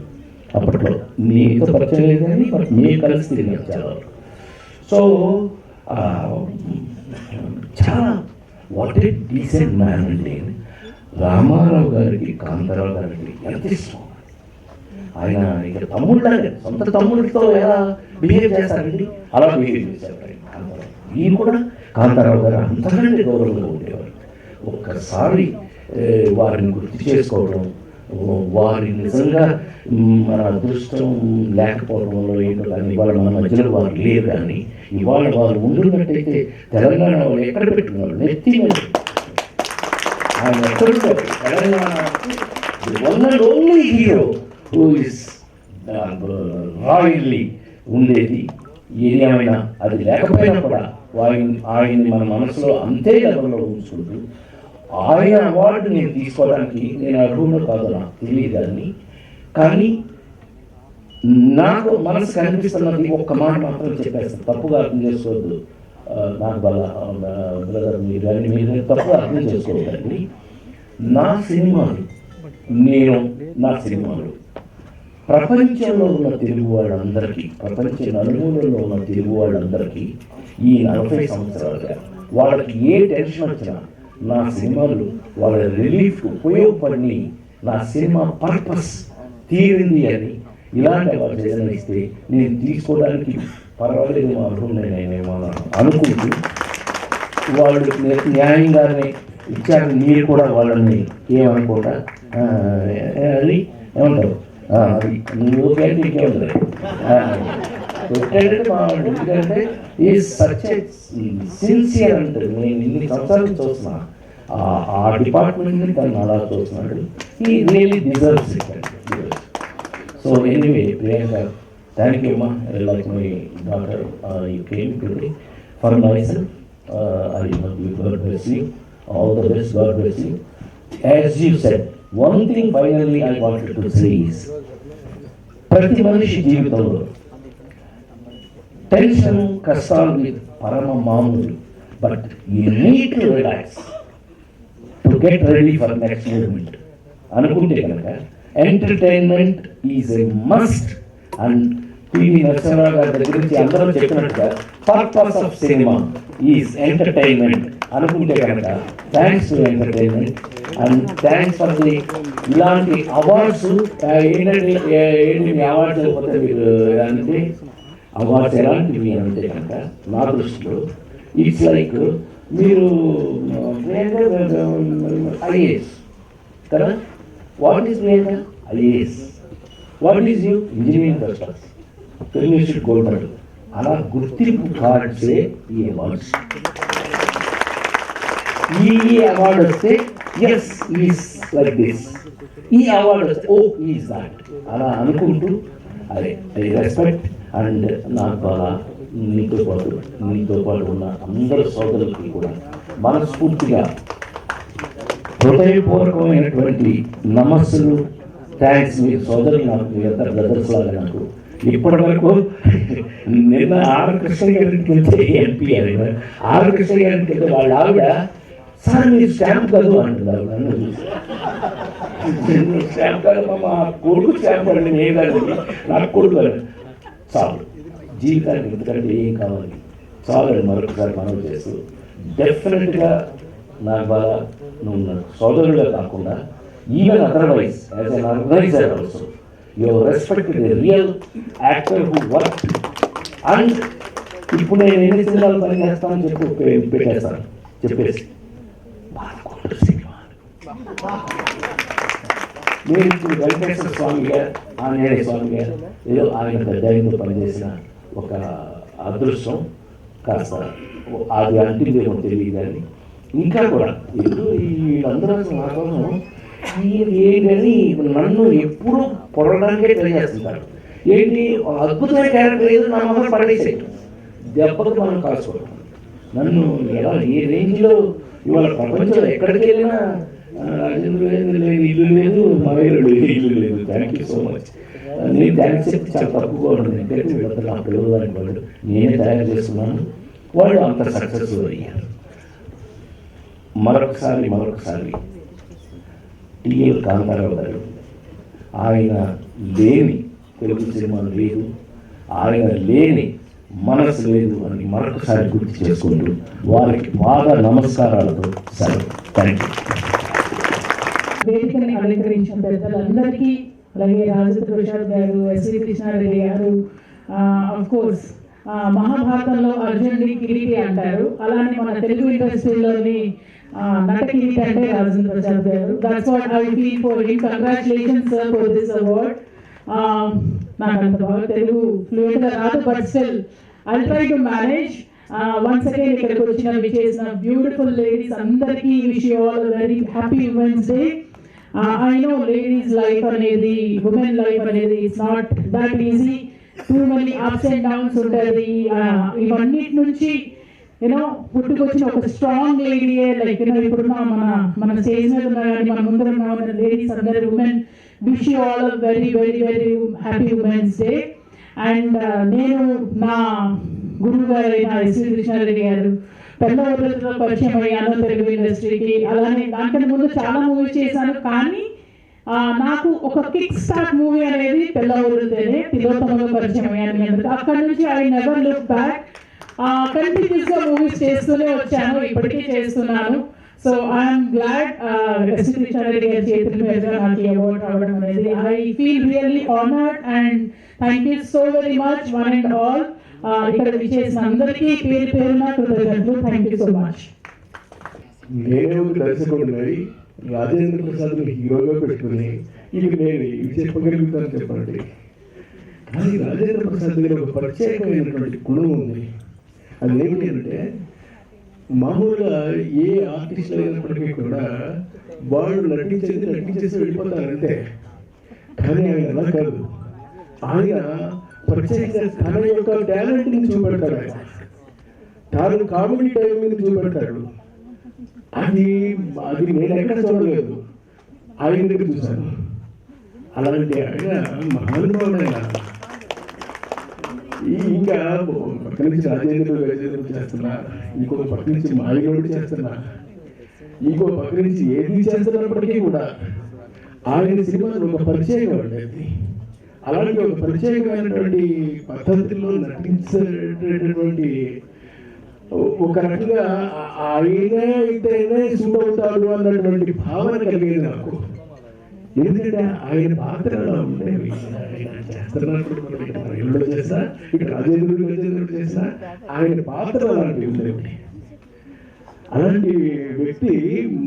అప్పట్లో మీతో పరిచయం లేదు కానీ మేము కలిసి తిరిగాం చాలా. సో చాలా వాట్ ఏ డీసెంట్ మ్యాన్ అండి. రామారావు గారికి కాంతారావు గారికి ఎంత ఇష్టం. ఆయన ఇక తమ్ముళ్ళగా, సొంత తమ్ముడితో ఎలా బిహేవ్ చేస్తారండి అలా బిహేవ్ చేశారు ఆయన కాంతారావు. ఈయన కూడా కాంతారావు గారు అంతకంటే గౌరవంగా ఉండేవారు. ఒక్కసారి వారిని గుర్తు చేసుకోవడం, వారి నిజంగా మన అదృష్టం లేకపోవడంలో ఏంటో కానీ ఇవాళ మన మధ్యలో వారు లేరు. కానీ ఇవాళ వారు ఉండున్నట్టయితే తెలంగాణ వాళ్ళు ఎక్కడ పెట్టుకున్నారు నెత్తి మీద. ఆయన ఎక్కడుంటారు Telangana one and only hero who is royally ఉండేది. ఏదేమైనా అది లేకపోయినా కూడా ఆయన్ని మన మనసులో అంతే లెవెల్లో ఉంచుకుంటూ ఆయన అవార్డు నేను తీసుకోవడానికి నేను అర్హుడు కాదు నాకు తెలియదని, కానీ నాకు మనసు కనిపిస్తున్నది ఒక్క మాట మాత్రం చెప్పేస్తాను, తప్పుగా అర్థం చేసుకోవద్దు. నాకు బ్రదర్ మీరు తప్పుగా అర్థం చేసుకోవద్దండి. నా సినిమాలు ప్రపంచంలో ఉన్న తెలుగు వాళ్ళందరికీ, ప్రపంచ నలుమూలలో ఉన్న తెలుగు వాళ్ళందరికీ ఈ 40 సంవత్సరాలుగా వాళ్ళకి ఏ టెన్షన్ వచ్చినా నా సినిమాలు వాళ్ళ రిలీఫ్ ఉపయోగపడి నా సినిమా పర్పస్ తీరింది అని ఇలాంటి వాళ్ళు ఏదైనా ఇస్తే నేను తీసుకోవడానికి పర్వాలేదు అర్హునేమో అనుకుంటూ వాళ్ళు న్యాయంగానే ఇచ్చారు. మీరు కూడా వాళ్ళని ఏమనుకోకుండా అది ఏమంటారు, అది నువ్వు ఇంకేముంది పెట్టండి బాగుంది. ఎందుకంటే ఈ సచ్ సిన్సియర్ అంటే నేను ఇన్ని సంవత్సరాలు చూస్తున్నా ఆ డిపార్ట్మెంట్ని తను అలా చూస్తున్నాడు. He really deserves it. So anyway Priyanka, thank you అమ్మా. Like my daughter you came today for myself. I love you. God bless you. All the best. God bless you. As you said, one thing finally I wanted to say is, ప్రతి మనిషి జీవితంలో tension కష్టాలు పరమ మామూలు, but you need to relax to get ready for next moment అనుకుంటే కనుక entertainment is a must. And PV Narasimha Rao గారి దగ్గర నుంచి అందరూ చెప్పినట్టుగా purpose of cinema is entertainment అనుకుంటే కనుక thanks to entertainment and thanks for the ఇలాంటి అవార్డ్స్. ఏంటి అవార్డ్స్ అయిపోతే మీరు అంటే అవార్డ్స్ ఎలాంటివి అంటే కనుక నా దృష్టిలో ఇట్స్ లైక్ మీరు ఐఏఎస్ కదా, what is IAS, what is you engineering first class, university gold medal, అలా గుర్తింపు కార్డ్సే ఈ అవార్డ్స్. ఈ అవార్డు వస్తే ఎస్ ఈస్ లైక్ దిస్, ఈ అవార్డు వస్తే ఓ ఈజ్ దాట్ అలా అనుకుంటూ అదే ఐ రెస్పెక్ట్. అండ్ నాకు అలా నీతో పాటు ఉన్న అందరు సోదరులకి కూడా మనస్ఫూర్తిగా హృదయపూర్వకమైనటువంటి నమస్సులు, థ్యాంక్స్. మీ సోదరులు నాకు, మీ అందరు బ్రదర్స్ లాగా నాకు ఇప్పటి వరకు నిన్న ఆర్ కృష్ణ గారికి వెళ్తే ఎంపీ అయినా ఆర్ కృష్ణ గారికి వెళ్తే వాళ్ళ ఆవిడ సార్ మీరు స్టాంప్ కాదు అంటున్నారు. నన్ను చూసి స్టాంప్ కాదు మా కొడుకు స్టాంప్ అండి, నేను నాకు కొడుకు అని చాలు జీవితానికి, ఎందుకంటే ఏం కావాలి చాలు అని మరొకసారి మనం చేస్తూ డెఫినెట్గా నాకు బాగా నువ్వు సోదరుడుగా కాకుండా even otherwise as an organiser also you respected the real actor who work. And ఇప్పుడు నేను ఎన్ని సినిమాలు పని చేస్తానని పెట్టేస్తాను చెప్పేసి నేను ఇప్పుడు వెంకటేశ్వర స్వామి గారు, ఆంజనేయ స్వామి గారు ఏదో ఆయన పెద్ద పనిచేసిన ఒక అదృష్టం కాస్త అది అంటిందేమో తెలియదు. కానీ ఇంకా కూడా ఇప్పుడు వీళ్ళందరూ నా కోసం ఏంటని నన్ను ఎప్పుడు పొడవడానికే ట్రై చేస్తుంటారు. ఏంటి అద్భుతమైన క్యారెక్టర్ ఏదో నా మొదలు పడేసేయటం, దెబ్బకు మనం కాసుకోవడం. నన్ను ఎలా ఏ రేంజ్లో ఇవాళ ప్రపంచంలో ఎక్కడికి వెళ్ళినా రాజేంద్ర లేదు, ఇల్లు లేదు, మవేరుడు ఇల్లు లేదు. Thank you so much. నేను థ్యాంక్స్ చెప్పి చాలా తక్కువగా ఉంటుంది. ఎందుకంటే వీళ్ళంతా నా పిల్లలని వాళ్ళు నేనే తయారు చేస్తున్నాను, వాళ్ళు అంత సక్సెస్ఫుల్ అయ్యారు. మరొకసారి టిఎల్ కాంతారావు గారు, ఆయన లేని తెలుగు సినిమాలు లేదు, ఆయన లేని మనసు లేదు అని మరొకసారి గుర్తు చేసుకుంటూ వారికి బాగా నమస్కారాలతో సెలవు. Thank you. వేదికని అలంకరించిన పెద్దలందరికీ, అలాగే రాజేంద్ర ప్రసాద్ గారు, ఎస్వి కృష్ణారెడ్డి గారు, ఆఫ్ కోర్స్ మహాభారతంలో అర్జునుడి కిరీటి అంటారు, అలానే మన తెలుగు ఇండస్ట్రీలోని నట కిరీటి అంటే రాజేంద్ర ప్రసాద్ గారు. That's what I feel for him. Congratulations sir for this award. నాకు అంత బాగా తెలుగు ఫ్లూయెంట్గా రాదు, but still I try to manage. Once again ఇక్కడికి వచ్చిన విచేసిన బ్యూటిఫుల్ లేడీస్ అందరికీ wish you all very happy women's day. I know ladies' life అనేది, women life అనేది it's not that easy. Too many ups and downs ఉంటుంది. ఇవన్నిటి నుంచి పుట్టుకొచ్చిన ఒక strong లేడీయే like ఇప్పుడున్న మన స్టేజ్ మీద ఉన్న కానీ మన ముందర ఉన్న లేడీస్ అందరు women wish you all very very very happy women's day. And నేను నా గురువు గారైన ఎస్వి కృష్ణారెడ్డి గారు పెద్దతో పరిచయం అయ్యాను తెలుగు ఇండస్ట్రీకి. అలానే దానికంటే ముందు చాలా మూవీస్ చేశాను, కానీ నాకు ఒక కిక్ స్టార్ట్ మూవీ అనేది పెళ్ళవరుతేనే తిలోత్తమగా పరిచయం అయ్యాను. అక్కడ నుంచి ఐ నెవర్ లుక్ బ్యాక్. కంటిన్యూస్గా మూవీస్ చేస్తూనే వచ్చాను, ఇప్పటికీ చేస్తున్నాను. So I'm glad SV Krishna Reddy గారి చేతుల మీదుగా నాకు ఈ అవార్డు రావడం అనేది I feel really honoured and thank you so very much one and all. ఇక్కడ విచ్చేసిన అందరికీ పేరు పేరున కృతజ్ఞతలు. Thank you so much. నేను దర్శకుడిని రాజేంద్ర ప్రసాద్ హీరోగా పెట్టుకుని ఇక నేను ఇవి చెప్పగలుగుతాను చెప్పండి. కానీ రాజేంద్ర ప్రసాద్ దగ్గర ఒక ప్రత్యేకమైనటువంటి గుణం ఉంది. అది ఏమిటి అంటే మామూలుగా ఏ ఆర్టిస్ట్ అయినప్పటికీ కూడా వాళ్ళు నటించేసి వెళ్ళిపోతారంటే, కానీ ఆయన అలా కాదు. ఆయన ప్రత్యేకంగా తన యొక్క టాలెంట్ని చూపెడతాడు. ఆయన తాను కామెడీ టైమింగ్ చూపెడతాడు. అది నేను ఎక్కడ చూడలేదు, ఆయన దగ్గర చూశాను. అలాంటి ఆయన మహానుభావుడైన ఇంకా పక్క నుంచి రాజేంద్ర చేస్తున్నా, ఇంకో పక్క నుంచి మాయగోడు చేస్తున్నా, ఇంకో పక్క నుంచి ఏది చేస్తున్నప్పటికీ కూడా ఆయన సినిమాలో ఒక ప్రత్యేకం ఉండేది. అలాంటి ఒక ప్రత్యేకమైనటువంటి పద్ధతిలో నటించేటటువంటి ఒక రకంగా ఆయనే అయితేనే సూట్ అవుతాడు అన్నటువంటి భావన కలిగేది నాకు. ఎందుకంటే ఆయన పాత్రలో ఉండేవి. చేస్తున్నప్పుడు చేస్తా, ఇక్కడ రాజేంద్రుడు చేస్తా, ఆయన పాత్ర అలాంటివి ఉండేవి. అలాంటి వ్యక్తి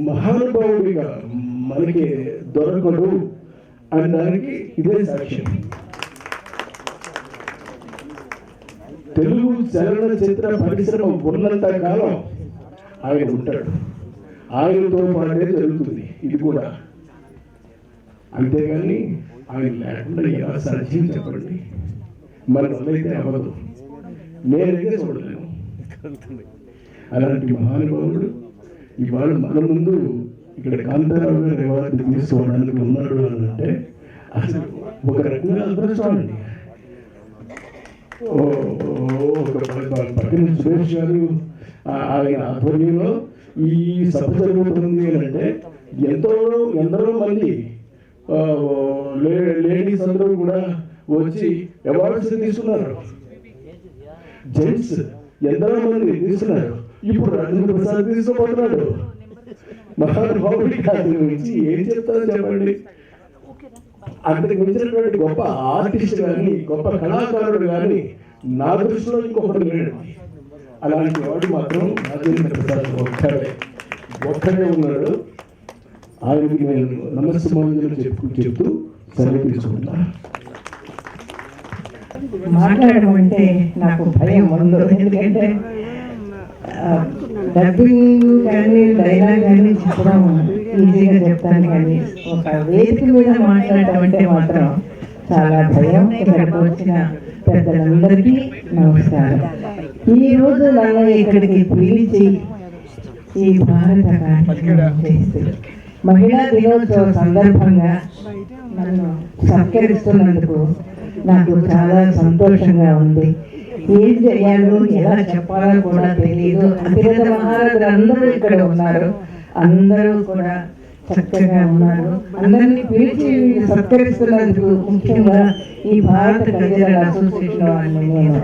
మహానుభావుడిగా మనకి దొరకడు అనడానికి ఇదే సాక్ష్యం. తెలుగు చలనచిత్ర పరిశ్రమ ఉన్నంత కాలం ఆయన ఉంటాడు. ఆయనతో పాటే జరుగుతుంది ఇది కూడా. అంతేగాని ఆయన లేకుండా ఎలా సాధ్యం చెప్పండి. మన వల్లైతే అవ్వదు, నేనైతే చూడలేను. అలాంటి మహానుభావుడు ఇవాళ మన ముందు ఇక్కడ కాంతారావు గారు అవార్డు తీసుకోవడానికి ఉన్నాడు అని అంటే అసలు ఒక రకంగా అదృష్టం అండి. పక్కన సురేష్ గారు ఆయన ఆధ్వర్యంలో ఈ సభ జరుగుతుంది అని అంటే ఎందరో మంది లేడీస్ అందరూ కూడా వచ్చి అవార్డ్స్ తీసుకున్నారు. జెంట్స్ ఎందరో మంది తీసుకున్నారు. ఇప్పుడు రాజేంద్ర ప్రసాద్ తీసుకోబోతున్నాడు. మహానుభావుడి దాని గురించి ఏం చెప్తారో చెప్పండి. అంతకు మించినటువంటి గొప్ప ఆర్టిస్ట్ కానీ గొప్ప కళాకారుడు కానీ నా దృష్టిలో ఇంకొకటి లేడు. అలాంటి వాడు మాత్రం రాజేంద్ర ప్రసాద్ ఒక్కడే ఉన్నాడు. ఆయనకి నేను నమస్కారం చెప్తూ సెలవు తీసుకుంటున్నాను. మాట్లాడడం అంటే నాకు భయం ఉంది. ఎందుకంటే డబ్బింగ్ కానీ డైలాగ్ కానీ చెప్పడం ఈజీగా చెప్తాను, కానీ ఒక వేదిక మీద మాట్లాడటం అంటే మాత్రం చాలా భయం. ఇక్కడికి వచ్చిన పెద్దలందరికీ నమస్కారం. ఈరోజు నన్ను ఇక్కడికి పిలిచి ఈ భారత కార్యక్రమం చేస్తూ మహిళా దినోత్సవ సందర్భంగా నన్ను సత్కరిస్తున్నందుకు నాకు చాలా సంతోషంగా ఉంది. ఏం చేయాలో ఎలా చెప్పాలో కూడా తెలియదు. అతిరథ మహారాజులు అందరూ ఇక్కడ ఉన్నారు, అందరూ కూడా చక్కగా ఉన్నారు. అందరినీ పిలిచి సత్కరిస్తున్నందుకు ముఖ్యంగా ఈ భారత కల్చరల్ అసోసియేషన్ వారిని నేను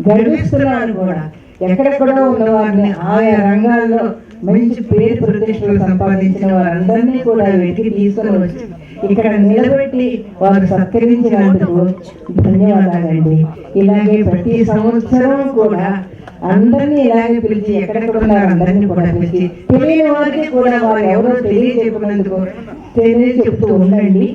గర్విస్తున్నాను కూడా. ఎక్కడెక్కడో ఉన్న వారిని ఆయా రంగాల్లో మంచి పేరు ప్రతిష్టలు సంపాదించిన వారందరినీ కూడా వెతికి తీసుకొని వచ్చి ఇక్కడ నిలబెట్టి వారు సత్కరించినందుకు ధన్యవాదాలండి. ఇలాగే ప్రతి సంవత్సరం కూడా అందరినీ ఇలాగే పిలిచి ఎక్కడెక్కడ ఉన్నారు అందరినీ కూడా పిలిచి తెలియని వారికి కూడా వారు ఎవరో తెలియచెప్తూ ఉండండి.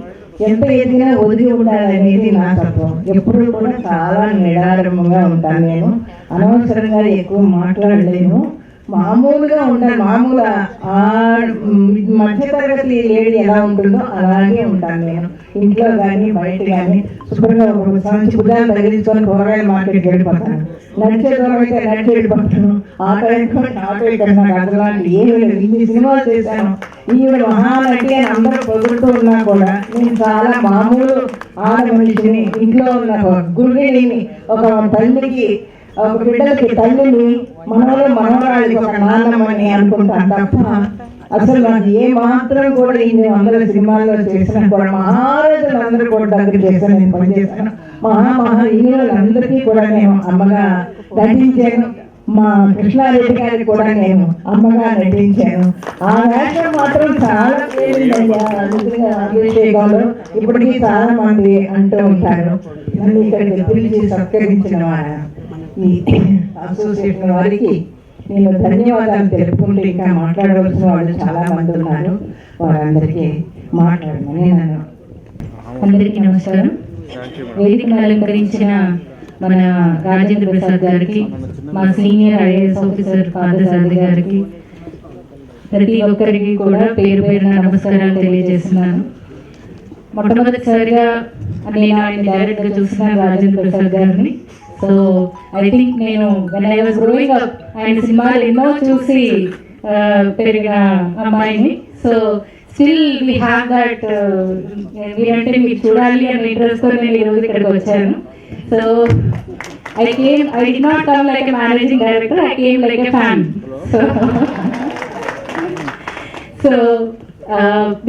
ఎంత ఎదిగినా ఒదిగి ఉండాలనేది నా తత్వం. ఎప్పుడు కూడా చాలా నిడారంగా ఉంటాను. నేను అనవసరంగా ఎక్కువ మాట్లాడలేను. మామూలుగా ఉంటాను. మామూలుగా మధ్యతరగతి లేడీ ఎలా ఉంటుందో అలాగే ఉంటాను నేను. ఇంట్లో కానీ బయట కానీ శుభ్రంగా ఒక సంచి బుద్ధాలు తగిలించుకొని కూరగాయల మార్కెట్కి వెళ్ళిపోతాను. నడిచే దూరం అయితే నడిచి వెళ్ళిపోతాను. ఆటో ఎక్కుంటే ఆటో ఇక్కడ నాకు అసలాంటి ఏమీ లేదు. ఇన్ని సినిమాలు చేశాను. ఈవిడ మహానటి అని అందరూ పొగుడుతూ ఉన్నా కూడా నేను చాలా మామూలు ఆడ మనిషిని, ఇంట్లో ఉన్న గురుడిని, ఒక తల్లికి ఒక బిడ్డలకి తల్లిని, మనవలు మనవరాళ్ళకి ఒక నాన్నమ్మని అనుకుంటాను తప్ప అసలు నాకు ఏ మాత్రం కూడా ఇన్ని వందల సినిమాల్లో చేసిన కూడా మహారాజులు అందరూ కూడా దగ్గర చేశాను. నేను పనిచేశాను. హీరోలందరికీ కూడా నేను అమ్మగా నటించాను. మా కృష్ణారెడ్డి గారికి కూడా నేను అమ్మగా నటించాను. ఆ వేషం మాత్రం చాలా పేరుందయ్యా. అభిషేకంలో ఇప్పటికీ చాలా మంది అంటూ ఉంటారు. నన్ను ఇక్కడికి పిలిచి సత్కరించిన ఈ అసోసియేషన్ వారికి నేను ధన్యవాదాలు తెలుపుకుంటూ ఇంకా మాట్లాడవలసిన వాళ్ళు చాలా మంది ఉన్నారు. వారందరికీ మాట్లాడమని నన్ను. అందరికీ నమస్కారం. వేదికను అలంకరించిన మన రాజేంద్ర ప్రసాద్ గారికి, మా సీనియర్ ఐఏఎస్ ఆఫీసర్ పాదసారథి గారికి, ప్రతి ఒక్కరికి కూడా పేరు పేరున నమస్కారాలు తెలియజేస్తున్నాను. మొట్టమొదటిసారిగా నేను ఆయన డైరెక్ట్గా చూస్తున్నాను రాజేంద్ర ప్రసాద్ గారిని. సో ఐ థింక్ నేను when I was growing up ఆయన సినిమాలు ఎన్నో చూసి పెరిగిన అమ్మాయిని. So still we have that మీరంటే మీరు చూడాలి అనే ఇంట్రెస్ట్తో నేను ఈరోజు ఇక్కడికి వచ్చాను. So I did not come like a managing director, I came like a fan. So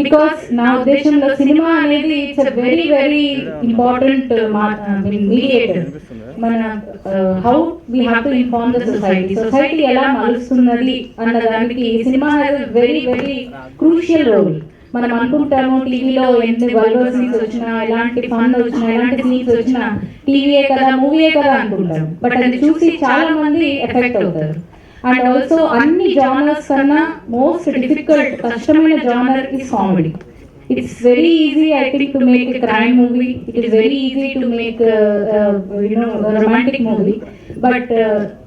because నా ఉద్దేశంలో సినిమా అనేది it's a very very important mediator. మన how we have to inform the society ఎలా మలుస్తున్నది అన్నదానికి cinema has a very very crucial role. మనం అనుకుంటాము టీవీలో ఎన్ని వల్గర్ సీన్స్ వచ్చినా, ఎలాంటి ఫన్ వచ్చినా, ఎలాంటి సీన్స్ వచ్చినా టీవీయే కదా, మూవీయే కదా అనుకుంటారు. బట్ అది చూసి చాలా మంది ఎఫెక్ట్ అవుతారు. అండ్ ఆల్సో అన్ని జానర్స్ కన్నా మోస్ట్ డిఫికల్ట్ కష్టమైన genre is comedy. It's very easy I think to make a crime movie, it is very easy to make romantic movie. But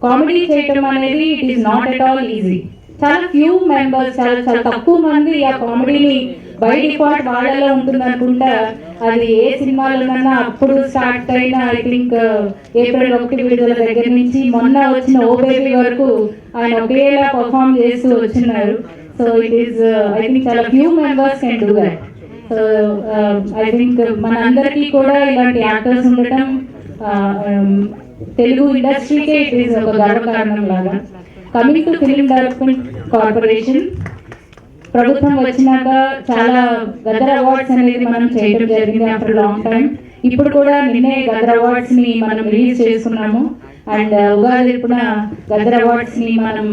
comedy చేయటం అనేది it is not at all easy. చాలా few members, చాలా తక్కువ మంది ఆ కామెడీని by default వాళ్ళలో ఉంటుంది అనుకుంటా. అది ఏ సినిమాలోనన్నా అప్పుడు స్టార్ట్ అయిన ఐ థింక్ ఏప్రిల్ 1 విడుదల దగ్గర నుంచి మొన్న వచ్చిన ఓ బేబీ వరకు ఆయన ఒకేలా పర్ఫామ్ చేస్తూ వచ్చినారు. So it is I think చాలా few members can do that. So I think మనందరికీ కూడా ఇలాంటి యాక్టర్స్ ఉండటం తెలుగు ఇండస్ట్రీకే ఇట్ ఈస్ ఒక గర్వకారణం లాగా. Coming to film development corporation, ప్రభుత్వం వచ్చినాక చాలా గదర్ అవార్డ్స్ అనేది మనం చేయడం జరిగింది ఆఫ్టర్ లాంగ్ టైం. ఇప్పుడు కూడా నిన్నే గదర్ అవార్డ్స్ ని మనం రిలీజ్ చేస్తున్నాము. అండ్ ఉగాది ఇప్పుడు గదర్ అవార్డ్స్ ని మనం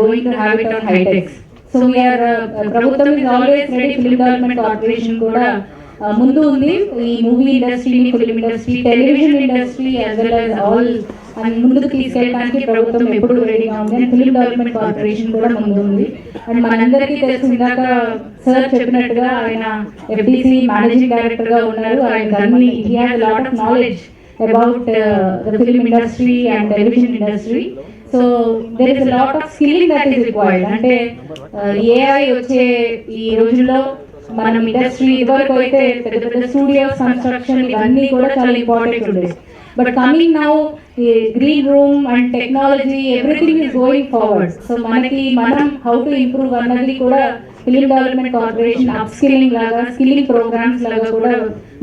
going to have it on HITEX. So we are ప్రభుత్వం is always ready. Film development corporation కూడా ముందు ఉంది. ఈ మూవీ ఇండస్ట్రీని, film industry, television industry as well as all and ముందుకు తీసుకెళ్ళడానికి ప్రభుత్వం ఎప్పుడు రెడీగా ఉంది. అండ్ ఫిల్మ్ డెవలప్మెంట్ కార్పొరేషన్ కూడా ముందు ఉంది. అండ్ మనందరికీ తెలుసు, ఇందాక సార్ చెప్పినట్టుగా ఆయన FDC మేనేజింగ్ డైరెక్టర్ గా ఉన్నారు. ఆయన అన్ని he has lot of knowledge about the film industry and television industry. So there is a lot of skilling that is required. అంటే AI వచ్చే ఈ రోజుల్లో మనం ఇండస్ట్రీ ఇదివరకు అయితే పెద్ద పెద్ద స్టూడియోస్ కన్స్ట్రక్షన్ ఇవన్నీ కూడా చాలా ఇంపార్టెంట్ ఉండేది. But coming now green room and technology everything is going forward. So మనం హౌ టు ఇంప్రూవ్ అన్నది కూడా film development corporation up skilling లాగా, స్కిల్లింగ్ ప్రోగ్రామ్స్ లాగా కూడా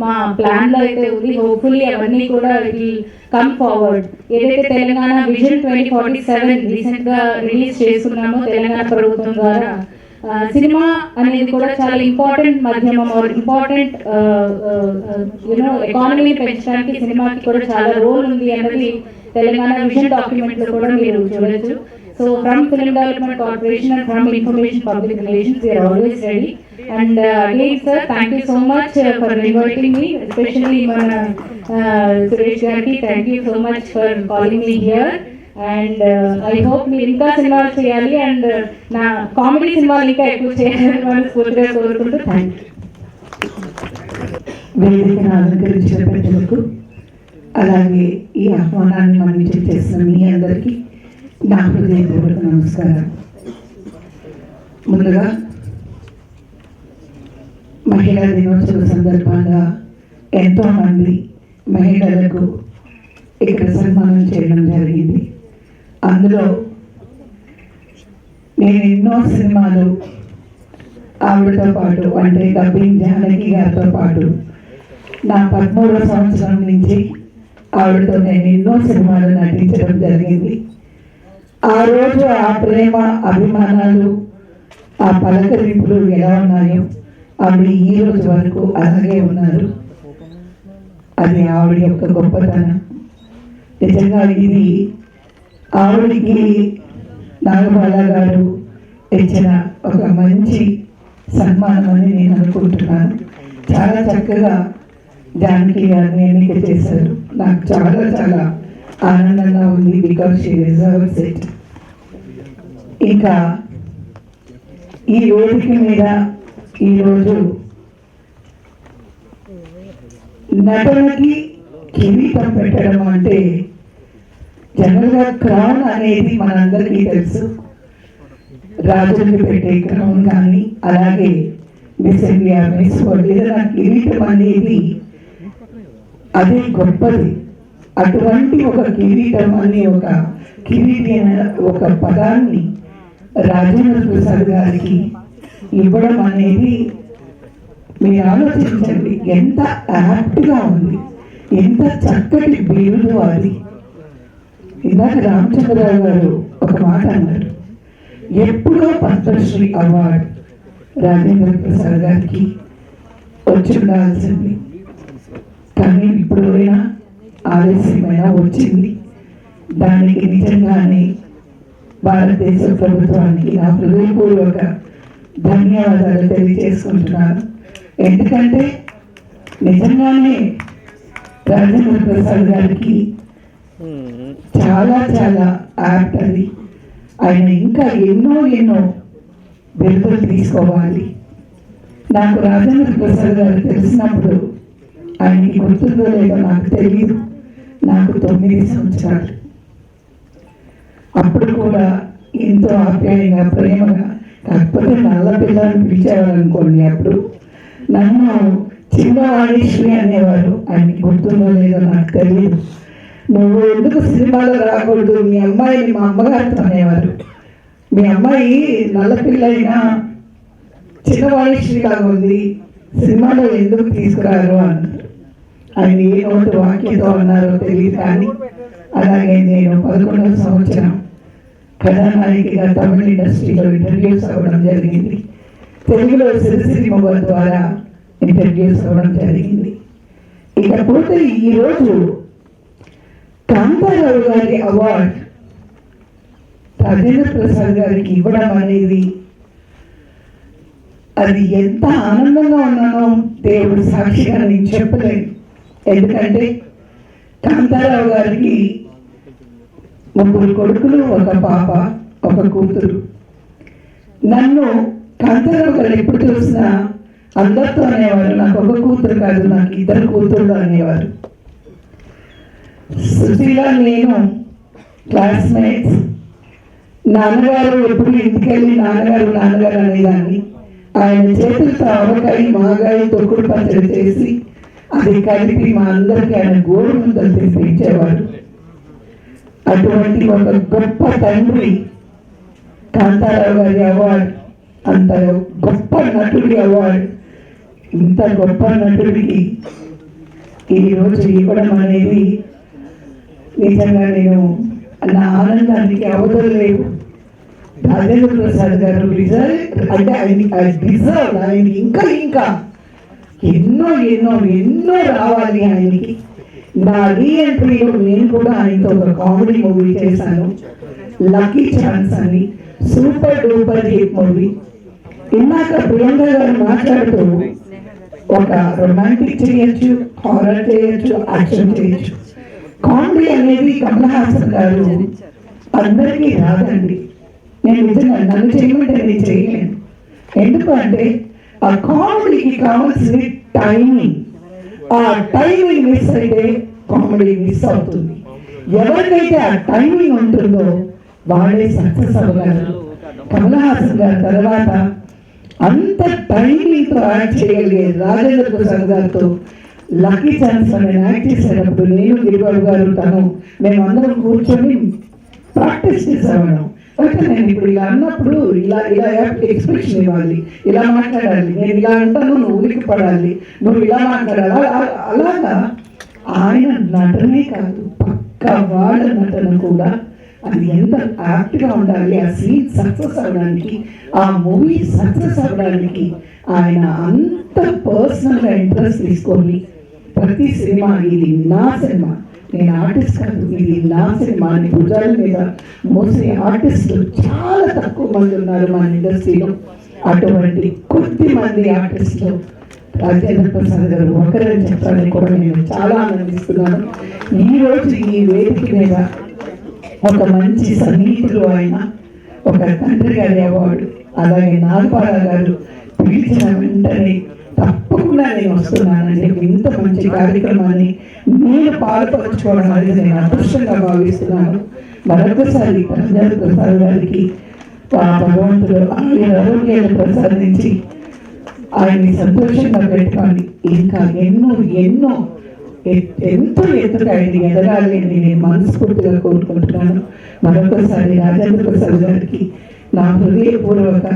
మా ప్లాన్ లో అయితే ఉంది. హోప్ఫుల్లీ అవన్నీ కూడా విల్ కమ్ ఫార్వర్డ్. ఏదైతే తెలంగాణ విజన్ 2047 రీసెంట్ గా రిలీజ్ చేస్తున్నామో తెలంగాణ ప్రభుత్వం ద్వారా, సినిమా అనేది కూడా చాలా ఇంపార్టెంట్ మాధ్యమం, ఇంపార్టెంట్ ఎకానమీని పెంచడానికి సినిమాకి కూడా చాలా రోల్ ఉంది అన్నది తెలంగాణ విజన్ డాక్యుమెంట్ లో కూడా మీరు చూడొచ్చు. So from film development corporation and from information public relations we're always ready. And again sir, thank you so much for inviting me, especially మన సురేష్ గారికి thank you so much for calling me here. And I hope మీరు ఇంకా సినిమాలు చేయాలి and నా comedy సినిమాలు ఇంకా ఎక్కువ చేయాలని మనస్ఫూర్తిగా కోరుకుంటూ థ్యాంక్ యూ. వేదికను అలంకరించిన పెద్దలకు, అలాగే ఈ ఆహ్వానాన్ని మన్నించి చేసిన మీ అందరికీ నా హృదయపూర్వక నమస్కారం. ముందుగా మహిళా దినోత్సవ సందర్భంగా ఎంతోమంది మహిళలకు ఇక్కడ సన్మానం చేయడం జరిగింది. అందులో నేను ఎన్నో సినిమాలు ఆవిడతో పాటు, అంటే డబ్బింగ్ జానకి గారితో పాటు నా 13వ సంవత్సరం నుంచి ఆవిడతో నేను ఎన్నో సినిమాలు నటించడం జరిగింది. ఆ రోజు ఆ ప్రేమ, అభిమానాలు, ఆ పలకరింపులు ఎలా ఉన్నాయో ఆవిడ ఈ రోజు వరకు అలాగే ఉన్నారు. అది ఆవిడ యొక్క గొప్పతనం. నిజంగా ఇది ఆవిడికి నాగబాల గారు ఇచ్చిన ఒక మంచి సన్మానం అని నేను అనుకుంటున్నాను. చాలా చక్కగా జానకి గారిని ఎన్నిక చేశారు. నాకు చాలా చాలా ఆనందంగా ఉంది. Because she reserves it. ఇంకా ఈ వేదిక మీద ఈరోజు నటనకి కిరీటం పెట్టడం అంటే జనరల్గా క్రౌన్ అనేది మనందరికీ తెలుసు. రాజులకు పెట్టే క్రౌన్ కానీ, అలాగే మిస్ ఇండియా, మిస్ వరల్డ్, ఏదైనా కిరీటం అనేది అదే గొప్పది. అటువంటి ఒక కిరీటం అని ఒక కిరీటి ఒక పదాన్ని రాజేంద్ర ప్రసాద్ గారికి ఇవ్వడం అనేది మీరు ఆలోచించండి, ఎంత యాప్ట్గా ఉంది, ఎంత చక్కటి బిరుదు అది. ఇందాక రామచంద్రరావు గారు ఒక మాట అన్నారు, ఎప్పుడో పద్మశ్రీ అవార్డు రాజేంద్ర ప్రసాద్ గారికి వచ్చి ఉండాల్సింది, కానీ ఇప్పుడైనా ఆలస్యమైన వచ్చింది. దానికి నిజంగానే భారతదేశ ప్రభుత్వానికి నా హృదయపూర్వక ధన్యవాదాలు తెలియజేసుకుంటున్నాను. ఎందుకంటే నిజంగానే రాజేంద్ర ప్రసాద్ గారికి చాలా చాలా యాప్ట్ అది. ఆయన ఇంకా ఎన్నో ఎన్నో బిరుదులు తీసుకోవాలి. నాకు రాజేంద్ర ప్రసాద్ గారు తెలిసినప్పుడు, ఆయనకి గుర్తుందో లేదో నాకు తెలియదు, నాకు 9 సంవత్సరాలు. అప్పుడు కూడా ఎంతో ఆప్యాయంగా, ప్రేమగా, కాకపోతే నల్ల పిల్లలను పిలిచేవారు అనుకోండి. అప్పుడు నన్ను చిన్నవాణిశ్రీ అనేవారు. ఆయనకి గుర్తుందో లేదో నాకు తెలియదు. నువ్వు ఎందుకు సినిమాలో రాకూడదు, మీ అమ్మాయిని మా అమ్మగారితో అనేవారు. మీ అమ్మాయి నల్లపిల్ల అయినా చిన్నవాణిశ్రీలాగా ఉంది, సినిమాలో ఎందుకు తీసుకురారు అన్నారు. ఆయన ఏ నోటు వాక్యంతో అన్నారో తెలియదు, కానీ అలాగే నేను 11వ సంవత్సరం కథానాయికగా తమిళ ఇండస్ట్రీలో ఇంటర్వ్యూస్ అవ్వడం జరిగింది. తెలుగులో సిరిసిరి మొగ ద్వారా ఇంటర్వ్యూస్ అవ్వడం జరిగింది. ఇకపోతే ఈరోజు కాంతారావు గారి అవార్డు రాజేంద్ర ప్రసాద్ గారికి ఇవ్వడం అనేది, అది ఎంత ఆనందంగా ఉన్నానో దేవుడు సాక్షిగా నేను చెప్పలేను. ఎందుకంటే కాంతారావు గారికి 3 కొడుకులు, 1 పాప, 1 కూతురు. నన్ను కాంతారావు గారు ఎప్పుడు చూసినా అందరితో అనేవారు, నాకు 1 కూతురు కాదు, నాకు 2 కూతుళ్ళు అనేవారు. సుశీల, నేను క్లాస్మేట్స్. నాన్నగారు ఎప్పుడు ఇంటికెళ్ళి నాన్నగారు నాన్నగారు అనేదాన్ని. ఆయన చేతులతో ఆవకాయ, మాగాయ, తొక్కుడు పచ్చడి చేసి అది కలిపి మా అందరికీ ఆయన గోడు ముద్దలు తినిపించేవారు. అటువంటి ఒక గొప్ప తండ్రి కాంతారావు గారి అవార్డు, అంత గొప్ప నటుడి అవార్డు, ఇంత గొప్ప నటుడికి ఈరోజు ఇవ్వడం అనేది నిజంగా నేను నా ఆనందానికి అవధులు లేవు. రాజేంద్ర ప్రసాద్ గారు అంటే ఆయన ఇంకా ఇంకా ఎన్నో ఎన్నో ఎన్నో రావాలి ఆయనకి. నా రీఎంట్రీలో నేను కూడా ఆయనతో ఒక కామెడీ మూవీ చేశాను, లక్కీ ఛాన్స్ అని. Super duper hit movie. ఇందాక ప్రియాంక గారు మాట్లాడుతూ ఒక రొమాంటిక్ చేయొచ్చు, హారర్ చేయొచ్చు, యాక్షన్ చేయొచ్చు. కామెడీ అనేది కమల్ హాసన్ గారు అందరికీ రాదండి. నేను నిజంగా నన్ను చేయమంటే నేను చేయలేను. ఎందుకు అంటే ఆ కామెడీకి కావాల్సిన టైమింగ్, ఆ టైమింగ్ మిస్ అయితే కామెడీ మిస్ అవుతుంది. ఎవరికైతే ఆ టైమింగ్ ఉంటుందో వాళ్ళే సక్సెస్ అవ్వగలరు. కమల్ హాసన్ గారి తర్వాత అంత టైమింగ్తో యాక్ట్ చేయగలిగే రాజేంద్ర ప్రసాద్ గారితో లక్కీ ఛాన్స్ నేను యాక్ట్ చేసేటప్పుడు నేను గిరిబాబు గారు తను మేమందరం కూర్చొని ప్రాక్టీస్ చేసేవాళ్ళం. అయితే నేను ఇప్పుడు ఇలా అన్నప్పుడు ఇలా ఇలా ఎక్స్ప్రెషన్ ఇవ్వాలి, ఇలా మాట్లాడాలి, నేను ఇలా అంటాను, నువ్వు ఉలికి పడాలి, నువ్వు ఇలా మాట్లాడాలి. అలాగా ఆయన నటనే కాదు, పక్క వాళ్ళ నటన కూడా అది ఎంత యాప్ట్గా ఉండాలి. ఆ సీన్ సక్సెస్ అవ్వడానికి, ఆ మూవీ సక్సెస్ అవ్వడానికి ఆయన అంత పర్సనల్గా ఇంట్రెస్ట్ తీసుకొని ప్రతి సినిమా ఇది నా సినిమా, నేను ఆర్టిస్ట్ కాదు, ఇది నా సినిమా అని భుజాల మీద మోసే ఆర్టిస్టులు చాలా తక్కువ మంది ఉన్నారు మన ఇండస్ట్రీలో. అటువంటి కొద్ది మంది ఆర్టిస్టులు రాజేంద్ర ప్రసాద్ గారు ఒకరని చెప్పాలని కూడా నేను చాలా ఆనందిస్తున్నాను. ఈరోజు ఈ వేదిక మీద ఒక మంచి సన్నిహితులు ఆయన, ఒక తండ్రి గారి అవార్డు, అలాగే నాగపాల గారు పిలిచిన వెంటనే తప్పకుండా నేను వస్తున్నానండి. ఇంత మంచి కార్యక్రమాన్ని నేను పాల్పంచుకోవడం అనేది నేను అదృష్టంగా భావిస్తున్నాను. మరొకసారి రాజేంద్ర ప్రసాద్ గారికి భగవంతుడు ఆరోగ్యాన్ని ప్రసాదించి ఆయన్ని సంతోషంగా పెట్టుకోండి. ఇంకా ఎన్నో ఎన్నో ఎంతో ఎత్తుగా ఆయన ఎదగాలి అని నేను మనస్ఫూర్తిగా కోరుకుంటున్నాను. మరొకసారి రాజేంద్ర ప్రసాద్ గారికి నా హృదయపూర్వక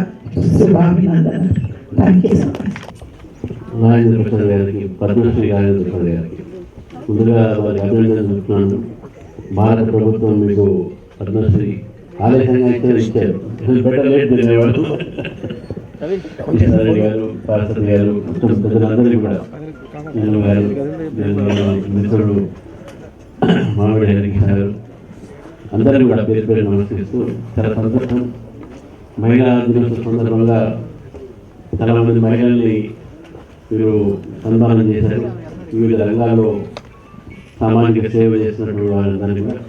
శుభాభినందనలు. Thank you so much. Rajendra Prasad గారికి, పద్మశ్రీ రాజేంద్ర ప్రసాద్ గారికి ముందుగా వారి అభినందనలు చెప్తున్నాను. భారత ప్రభుత్వం మీకు పద్మశ్రీ ఆలస్యంగా ఇచ్చారు. బెటర్ లేట్ తినేవాడు కృష్ణారెడ్డి గారు, పార్వతి గారు, ప్రజలందరికీ కూడా నేను గారు, మిత్రుడు మామిడి హరికి గారు అందరినీ కూడా పేరు పేరు నమస్కరిస్తూ చాలా సంతోషం. మహిళా దినోత్సవ సందర్భంగా చాలామంది మహిళల్ని మీరు సన్మానం చేశారు. వివిధ రంగాల్లో సామాజిక సేవ చేసినటువంటి వారందరినీ కూడా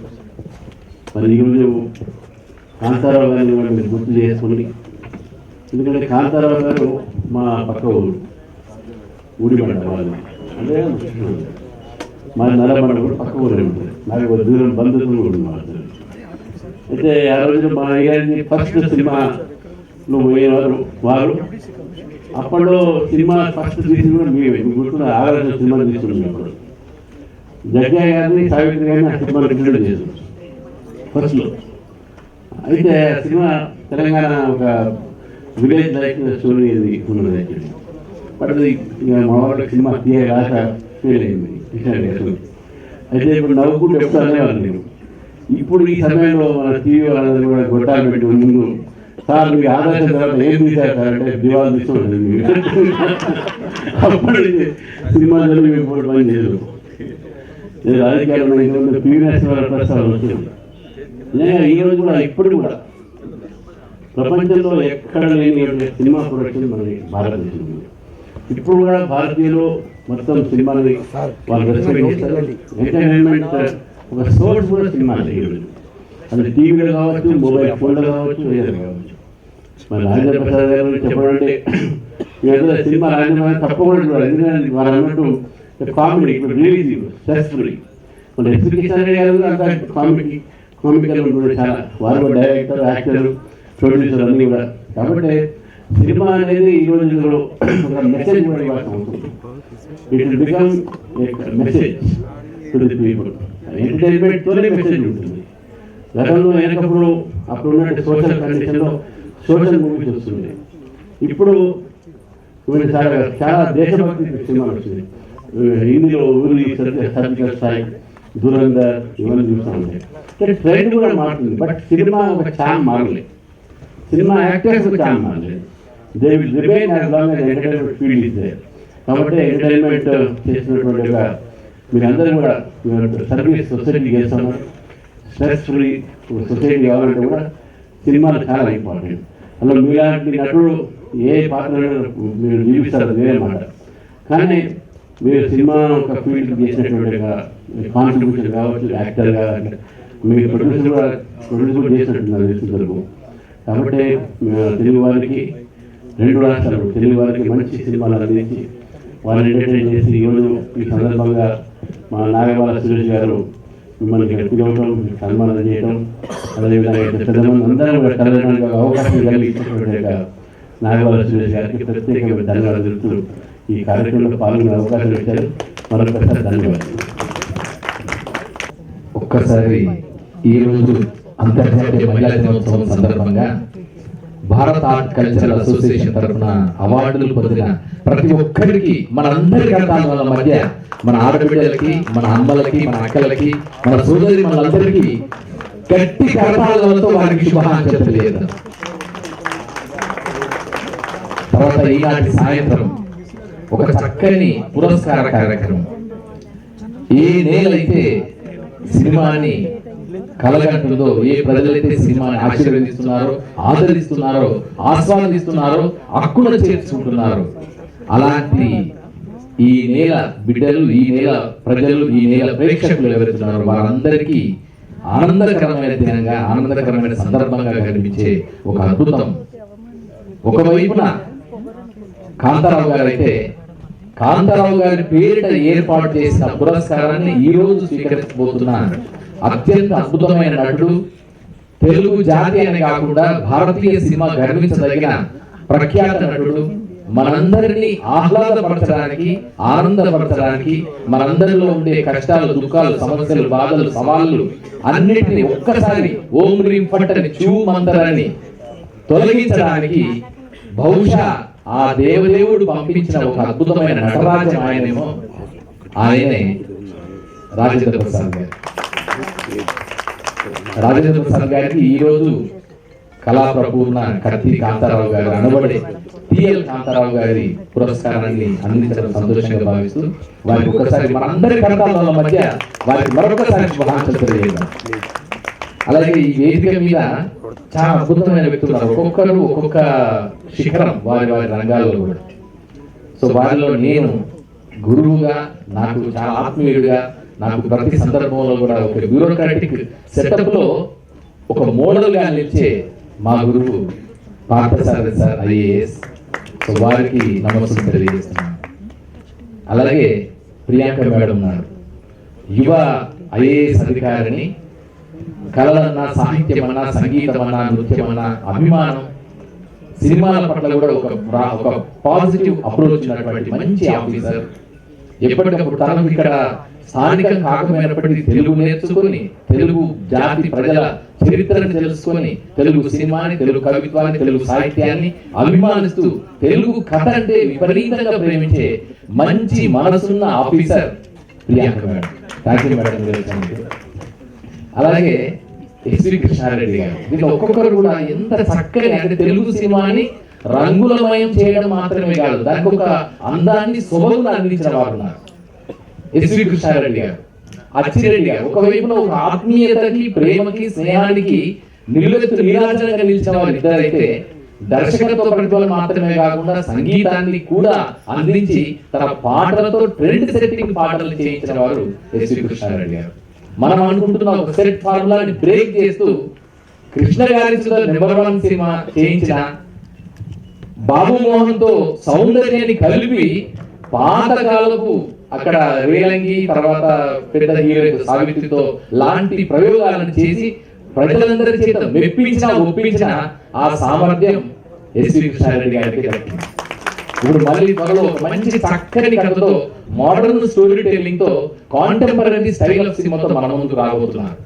మరి ఈరోజు కాంతారావు గారిని కూడా మీరు గుర్తు చేసుకుని, ఎందుకంటే కాంతారావు గారు మా పక్క ఊడిపడ్డ వాళ్ళు, అంటే మా నల్లబండ కూడా పక్క ఊరే ఉంటుంది, నాకు ఒక దూరం బంధువులు కూడా మాట్లాడు. అయితే ఆ రోజు మా గారిని ఫస్ట్ సినిమాలో పోయినవారు వారు. అప్పట్లో సినిమా ఫస్ట్ తీసి కూడా మీకు గుర్తున్న ఆలోచన సినిమా తీసుకున్నాం. అప్పుడు జగ్గయ్య గారిని, సావిత్రి గారిని ఆ సినిమా ఇంట్రడ్యూస్ చేశారు ఫస్ట్లో. అయితే ఆ సినిమా తెలంగాణ ఒక విలేజ్ లైఫ్ స్టోరీ అది ఉన్నది యాక్చువల్లీ. బట్ అది మా వాళ్ళకి సినిమా రాక ఫెయిల్ అయింది కృష్ణారెడ్డి గారు. అయితే ఇప్పుడు నవ్వుకుంటూ ఎప్పుడు అనేవాళ్ళు నేను. ఇప్పుడు ఈ సమయంలో మన టీవీ వాళ్ళందరూ కూడా గొట్టాలు పెట్టి ముందు సార్ మీకు ఆదర్శం తర్వాత ఏం తీశారు సార్ అంటే దివాళ తీసుకుంటుంది మీరు. అప్పుడు సినిమా జరిగి ఇప్పుడు పని చేయదు. రాజకీయాల్లో ఇంతకుముందు పీవీఎస్ ప్రస్తావన వచ్చింది. ఈరోజు కూడా ఇప్పుడు కూడా ప్రపంచంలో ఎక్కడ లేని సినిమా ప్రొడక్షన్ మన భారతదేశంలో. ఇప్పుడు కూడా భారతీయులు మొత్తం సినిమాని వాళ్ళు రెస్పెక్ట్ చేస్తారు. ఎంటర్టైన్మెంట్ ఒక సోర్స్ కూడా సినిమాలు ఈరోజు, అది టీవీలో కావచ్చు, మొబైల్ ఫోన్లో కావచ్చు, ఏదైనా కావచ్చు. మరి రాజేంద్ర ప్రసాద్ గారు చెప్పడం అంటే ఏదో సినిమా రాజేంద్ర తప్పకుండా చూడాలి. ఎందుకంటే వారు అన్నట్టు కామెడీ ఇప్పుడు రిలీజ్ స్ట్రెస్ ఫ్రీ. మన ఎస్పీ కృష్ణారెడ్డి గారు కూడా అంత కామికల్ ఉంటుంది చాలా. వారు కూడా డైరెక్టర్, యాక్టర్, ప్రొడ్యూసర్ అన్నీ కూడా. కాబట్టి సినిమా అనేది ఈ రోజుల్లో ఒక మెసేజ్ కూడా ఇవ్వాల్సిన అవసరం. It will become message to the people. ఎంటర్టైన్మెంట్తోనే మెసేజ్ ఉంటుంది. గతంలో వెనకప్పుడు అప్పుడు ఉన్నట్టు సోషల్ కండిషన్లో సోషల్ మూవీస్ వస్తుంది. ఇప్పుడు చాలా దేశభక్తి సినిమాలు వస్తుంది. హిందీలో ఊరి సర్జికల్ స్ట్రైక్, దురంధర్ ఇవన్నీ చూస్తూ ఉంటాయి. ట్రెండ్ కూడా మారుతుంది. బట్ సినిమా ఒక ఛాన్ మారలేదు. సినిమా యాక్టర్స్ ఛాన్ మారలేదు. They will remain as long as entertainment field is there. కాబట్టి ఎంటర్టైన్మెంట్ చేసినటువంటి మీరందరూ కూడా సర్వీస్ సొసైటీ చేస్తున్నారు. స్ట్రెస్ ఫ్రీ సొసైటీ కావాలంటే కూడా సినిమాలు చాలా ఇంపార్టెంట్. అలా మీలాంటి నటుడు ఏ పాత్ర మీరు జీవిస్తారు వేరే మాట, కానీ మీరు సినిమా ఒక ఫీల్డ్ చేసినటువంటి కాంట్రిబ్యూషన్ కావచ్చు, యాక్టర్గా మీరు ప్రొడ్యూసర్ కూడా చేసినట్టున్నారు తెలుగు. కాబట్టి తెలుగు వారికి, రెండు రాష్ట్రాలు తెలుగు వారికి మంచి సినిమాలు అందించి వాళ్ళని ఎంటర్టైన్ చేసి ఈరోజు ఈ సందర్భంగా మా నాగబాల సురేష్ గారు మిమ్మల్ని ఇక్కడ పిలవడం, సన్మానం చేయడం, అదేవిధంగా పెద్దమంది అందరం కూడా కలగడానికి అవకాశం కలిగించినటువంటి నాగబాల సురేష్ గారికి ప్రత్యేకంగా ధన్యవాదాలు తెలుపుతూ ఈ కార్యక్రమంలో పాల్గొనే అవకాశం ఇచ్చారు. మరొకసారి ధన్యవాదాలు. ఒక్కసారి ఈరోజు అంతర్జాతీయ మహిళా దినోత్సవం సందర్భంగా భారత ఆర్ట్ కల్చరల్ అసోసియేషన్ తరఫున అవార్డులు పొందిన ప్రతి ఒక్కరికి, మనందరి కర్తాల మధ్య, మన ఆడబిడ్డలకి, మన అమ్మలకి, మన అక్కలకి, మన సోదరి మనందరికీ గట్టి కర్తాలతో వారికి శుభాకాంక్షలు తెలియజేద్దాం. తర్వాత ఈనాటి సాయంత్రం ఒక చక్కని పురస్కార కార్యక్రమం. ఏ నేలైతే సినిమాని కలగంటుందో, ఏ ప్రజలైతే సినిమాని ఆశీర్వదిస్తున్నారో, ఆదరిస్తున్నారో, ఆస్వాదిస్తున్నారో, హక్కున చేర్చుకుంటున్నారో, అలాంటి ఈ నేల బిడ్డలు, ఈ నేల ప్రజలు, ఈ నేల ప్రేక్షకులు ఎవరుతున్నారో వారందరికీ ఆనందకరమైన దినంగా, ఆనందకరమైన సందర్భంగా కనిపించే ఒక అద్భుతం. ఒకవైపున కాంతారావు గారు అయితే, కాంతారావు గారి పేరిట ఏర్పాటు చేసిన పురస్కారాన్ని ఈ రోజు స్వీకరించబోతున్న అత్యంత అద్భుతమైన నటుడు, తెలుగు జాతి అని కాకుండా భారతీయ సినిమా గర్వించదగిన ప్రఖ్యాత నటుడు, మనందరినీ ఆహ్లాదపరచడానికి, ఆనందపరచడానికి, మనందరిలో ఉండే కష్టాలు, దుఃఖాలు, సమస్యలు, బాధలు, సవాళ్ళు అన్నిటినీ ఒక్కసారి ఓం రీం ఫట్టని చూ మంతరాన్ని తొలగించడానికి బహుశా ఆ దేవదేవుడు పంపించిన ఒక అద్భుతమైన నటరాజం ఆయనేమో, ఆయనే రాజేంద్ర ప్రసాద్ గారు. రాజేంద్ర ప్రసాద్ గారికి ఈరోజు కళాప్రపూర్ణ కత్తి కాంతారావు గారు అనబడే టిఎల్ కాంతారావు గారి పురస్కారాన్ని అందించడం సంతోషంగా భావిస్తూ వారికి ఒకసారి మనందరి కర్తాల మధ్య వారికి మరొకసారి శుభాకాంక్షలు తెలియజేద్దాం. అలాగే ఈ వేదిక మీద చాలా అద్భుతమైన వ్యక్తులు ఉన్నారు. ఒక్కొక్కరు ఒక్కొక్క శిఖరం వారి వారి రంగాల్లో కూడా. సో వారిలో నేను గురువుగా, నాకు చాలా ఆత్మీయుడిగా, నాకు ప్రతి సందర్భంలో కూడా ఒక బ్యూరోక్రాటిక్ సెటప్ లో ఒక మోడల్ గా నిలిచే మా గురువు పార్థసారథి సార్ ఐఏఎస్. సో వారికి నమస్కారం తెలియజేస్తున్నాను. అలాగే ప్రియాంక మేడం ఉన్నారు, యువ ఐఏఎస్ అధికారిని. కళలన్నా, సాహిత్యం అన్నా, సంగీతం అన్నా, నృత్యం అన్నా అభిమానం, సినిమాల పట్ల కూడా ఒక పాజిటివ్ అప్రోచ్ ఉన్నటువంటి మంచి ఆఫీసర్. ఎప్పటికప్పుడు తనకు ఇక్కడ స్థానికం కాకపోయినప్పటికీ తెలుగు నేర్చుకొని, తెలుగు జాతి ప్రజల చరిత్రను తెలుసుకొని, తెలుగు సినిమాని, తెలుగు కవిత్వాన్ని, తెలుగు సాహిత్యాన్ని అభిమానిస్తూ తెలుగు కథ అంటే విపరీతంగా ప్రేమించే మంచి మనసున్న officer Priyanka madam. Thank you madam. అలాగే ఎస్వి కృష్ణారెడ్డి గారు. దీంట్లో ఒక్కొక్కరు కూడా ఎంత చక్కగా, అంటే తెలుగు సినిమాని రంగులమయం చేయడం మాత్రమే కాదు, దానికి ఒక అందాన్ని, సొబగును అందించిన వారు ఉన్నారు. ఎస్వి కృష్ణారెడ్డి గారు, అచ్చిరెడ్డి గారు ఒకవైపున ఒక ఆత్మీయతకి, ప్రేమకి, స్నేహానికి నిలువెత్తు నీరాజనంగా నిలిచిన వారు ఇద్దరైతే, దర్శకత్వ ప్రతిభలు మాత్రమే కాకుండా సంగీతాన్ని కూడా అందించి తన పాటలతో ట్రెండ్ సెట్టింగ్ పాటలు చేయించిన వారు ఎస్వి కృష్ణారెడ్డి గారు. మనం అనుకుంటున్న ఒక సెట్ ఫార్ములాని బ్రేక్ చేస్తూ కృష్ణ గారి #1 సినిమా చేయించిన బాబు మోహన్ తో సౌందర్యాన్ని కలిపి పాతకాలపు అక్కడ రేలంగి, తర్వాత పెద్ద హీరోయిన్ సావిత్రితో లాంటి ప్రయోగాలను చేసి ప్రజలందరి చేత మెప్పించిన, ఒప్పించిన ఆ సామర్థ్యం ఎస్వి కృష్ణారెడ్డి గారికి దక్కింది. ఇప్పుడు మళ్ళీ త్వరలో ఒక మంచి చక్కని కథతో, మోడర్న్ స్టోరీ టెల్లింగ్ తో, కాంటెంపరీ స్టైల్ ఆఫ్ సినిమాతో మన ముందుకు రాబోతున్నారు.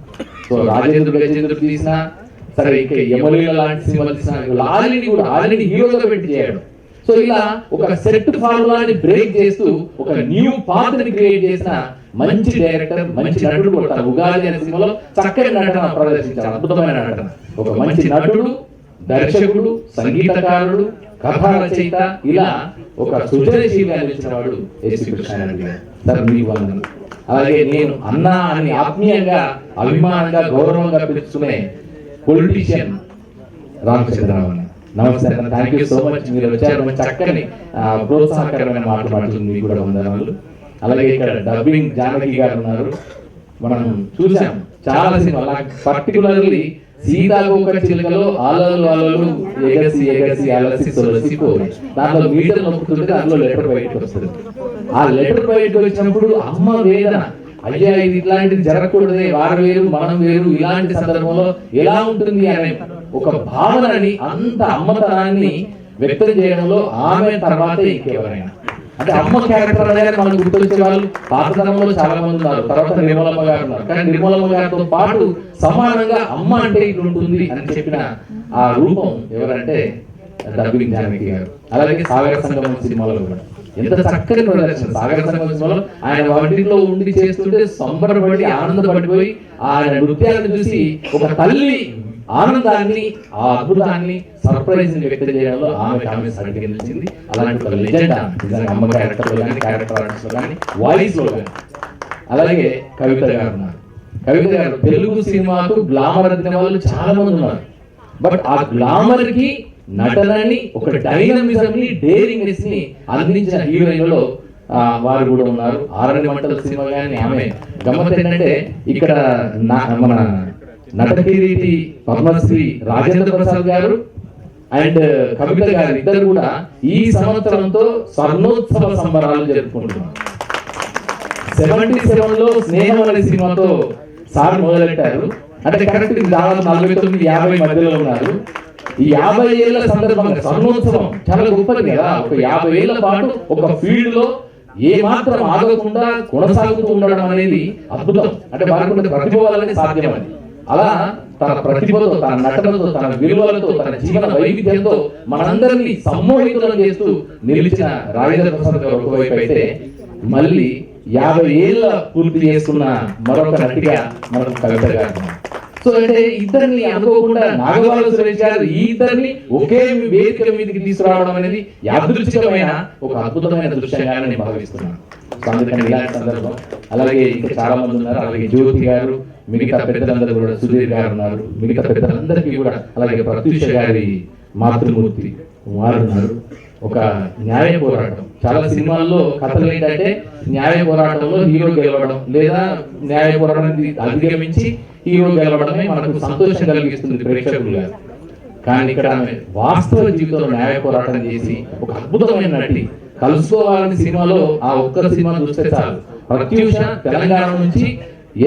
సో రాజేంద్ర తీసిన సరే, ఇంకా యమలీల లాంటి సినిమాలు తీసిన, లాలిని కూడా ఆల్రెడీ హీరోగా పెట్టి చేయడం. సో ఇలా ఒక సెట్ ఫార్ములాని బ్రేక్ చేస్తూ ఒక న్యూ పాత్ ని క్రియేట్ చేసిన మంచి డైరెక్టర్, మంచి నటుడు కూడా. ఉగాది అనే సినిమాలో చక్కని నటన ప్రదర్శించారు, అద్భుతమైన నటన. ఒక మంచి నటుడు, దర్శకుడు, సంగీతకారుడు, కథా రచయిత, ఇలా ఒక సృజనశీలిగా నిలిచిన వాడు ఎస్వి కృష్ణారెడ్డి గారు. సార్ మీ వందనం. అలాగే నేను అన్నా అని ఆత్మీయంగా, అభిమానంగా, గౌరవంగా పిలుచుకునే పొలిటీషియన్ రామచంద్రరావు. నమస్తే అన్న, థ్యాంక్ యూ సో మచ్. మీరు వచ్చారు, మంచి చక్కని ప్రోత్సాహకరమైన మాటలు మాట్లాడుతుంది, మీకు కూడా వందనాలు. అలాగే ఇక్కడ డబ్బింగ్ జానకి గారు ఉన్నారు. మనం చూసాం చాలా సినిమాలు, పర్టికులర్లీ సీతాకోక చిలుకలో ఆలలు ఆలలు ఎగసి ఎగసి అలసి సొలసిపోయి, దాంట్లో మీటర్ నొక్కుతుంటే అందులో లెటర్ బయటకు వస్తుంది. ఆ లెటర్ బయటకు వచ్చినప్పుడు అమ్మ వేదన, అయ్యా ఇది ఇట్లాంటిది జరగకూడదే, వారు వేరు మనం వేరు, ఇలాంటి సందర్భంలో ఎలా ఉంటుంది అనే ఒక భావనని, అంత అమ్మతనాన్ని వ్యక్తం చేయడంలో ఆమె తర్వాతే ఇంకెవరైనా. అంటే అమ్మ క్యారెక్టర్ అనేది మనకు గుర్తొచ్చే వాళ్ళు పాతతనంలో చాలా మంది ఉన్నారు, తర్వాత నిర్మలమ్మ గారు ఉన్నారు. కానీ నిర్మలమ్మ గారితో పాటు సమానంగా అమ్మ అంటే ఇట్లా ఉంటుంది అని చెప్పిన ఆ రూపం ఎవరంటే డబ్బింగ్ జానకి గారు. అలాగే సాగర సంగమం సినిమాలో కూడా ఎంత చక్కని ప్రదర్శన. సాగర సంగమం సినిమాలో ఆయన వంటిలో ఉండి చేస్తుంటే సంబరపడి ఆనందపడిపోయి ఆయన నృత్యాలను చూసి ఒక తల్లి ఆనందాన్ని, ఆ అద్భుతాన్ని, సర్ప్రైజ్ వ్యక్తం చేయడంలో ఆమె సరిగ్గా నిలిచింది. అలాంటి ఒక లెజెండ్ నిజంగా అమ్మ క్యారెక్టర్ లో కానీ, క్యారెక్టర్ ఆర్టిస్ట్ లో కానీ, వాయిస్ లో కానీ. అలాగే కవిత గారు ఉన్నారు. కవిత గారు తెలుగు సినిమాకు గ్లామర్ అందిన వాళ్ళు చాలా మంది ఉన్నారు. బట్ ఆ గ్లామర్ కి నటనని, ఒక డైనమిజం ని, డేరింగ్నెస్ ని అందించిన హీరోయిన్లలో వారు కూడా ఉన్నారు. 6 మంటల సినిమా కానీ ఆమె. గమ్మత్ ఏంటంటే ఇక్కడ మన నటకిరీటి పద్మశ్రీ రాజేంద్ర ప్రసాద్ గారు అండ్ కవిత గారు ఇద్దరు కూడా ఈ సంవత్సరంతో స్వర్ణోత్సవ సంబరాలు జరుపుకుంటున్నారు. 77 లో స్నేహం అనే సినిమాతో సార్ మొదలెట్టారు. అంటే కరెక్ట్ దాదాపు 49-50 మధ్యలో ఉన్నారు. ఈ 50 ఏళ్ల సందర్భంగా స్వర్ణోత్సవం చాలా గొప్పది కదా. ఒక 50 ఏళ్ల పాటు ఒక ఫీల్డ్ లో ఏ మాత్రం ఆగకుండా కొనసాగుతూ ఉండడం అనేది అద్భుతం. అంటే వారికి ప్రతిభ వల్లనే సాధ్యం అది. అలా తన ప్రతిభతో, తన నటనతో, తన విలువలతో, తన జీవన వైవిధ్యంతో మనందరినీ సమ్మోహితులను చేస్తూ నిలిచిన రాజేంద్ర ప్రసాద్ గారు ఒకవైపు అయితే, మళ్ళీ 50 ఏళ్ళ పూర్తి చేసుకున్న మరొక నటిగా మనకు కవిత గారు. సో అంటే ఇద్దరిని అనుకోకుండా నాగబాల సురేష్ గారు ఈ ఇద్దరిని ఒకే వేదిక మీదకి తీసుకురావడం అనేది యాదృచ్ఛికమైన ఒక అద్భుతమైన దృశ్యంగా నేను భావిస్తున్నాను. సో అందుకని ఇలాంటి సందర్భం. అలాగే ఇంకా చాలా మంది ఉన్నారు. అలాగే జ్యోతి గారు, మిగతా పెద్దలందరూ కూడా, సుధీర్ గారు ఉన్నారు, మిగతా పెద్దలందరికీ కూడా. అలాగే ప్రత్యూష గారి మాతృమూర్తి కుమారు ఉన్నారు. ఒక న్యాయ పోరాటం. చాలా సినిమాల్లో కథలు ఏంటంటే న్యాయ పోరాటంలో హీరో గెలవడం, లేదా న్యాయ పోరాటాన్ని అధిగమించి హీరో గెలవడమే మనకు సంతోషం కలిగిస్తుంది ప్రేక్షకులుగా. కానీ ఇక్కడ ఆమె వాస్తవ జీవితంలో న్యాయ పోరాటం చేసి ఒక అద్భుతమైన నటి. కలుసుకోవాలని సినిమాలో ఆ ఒక్క సినిమా చూస్తే చాలు. ప్రత్యూష తెలంగాణ నుంచి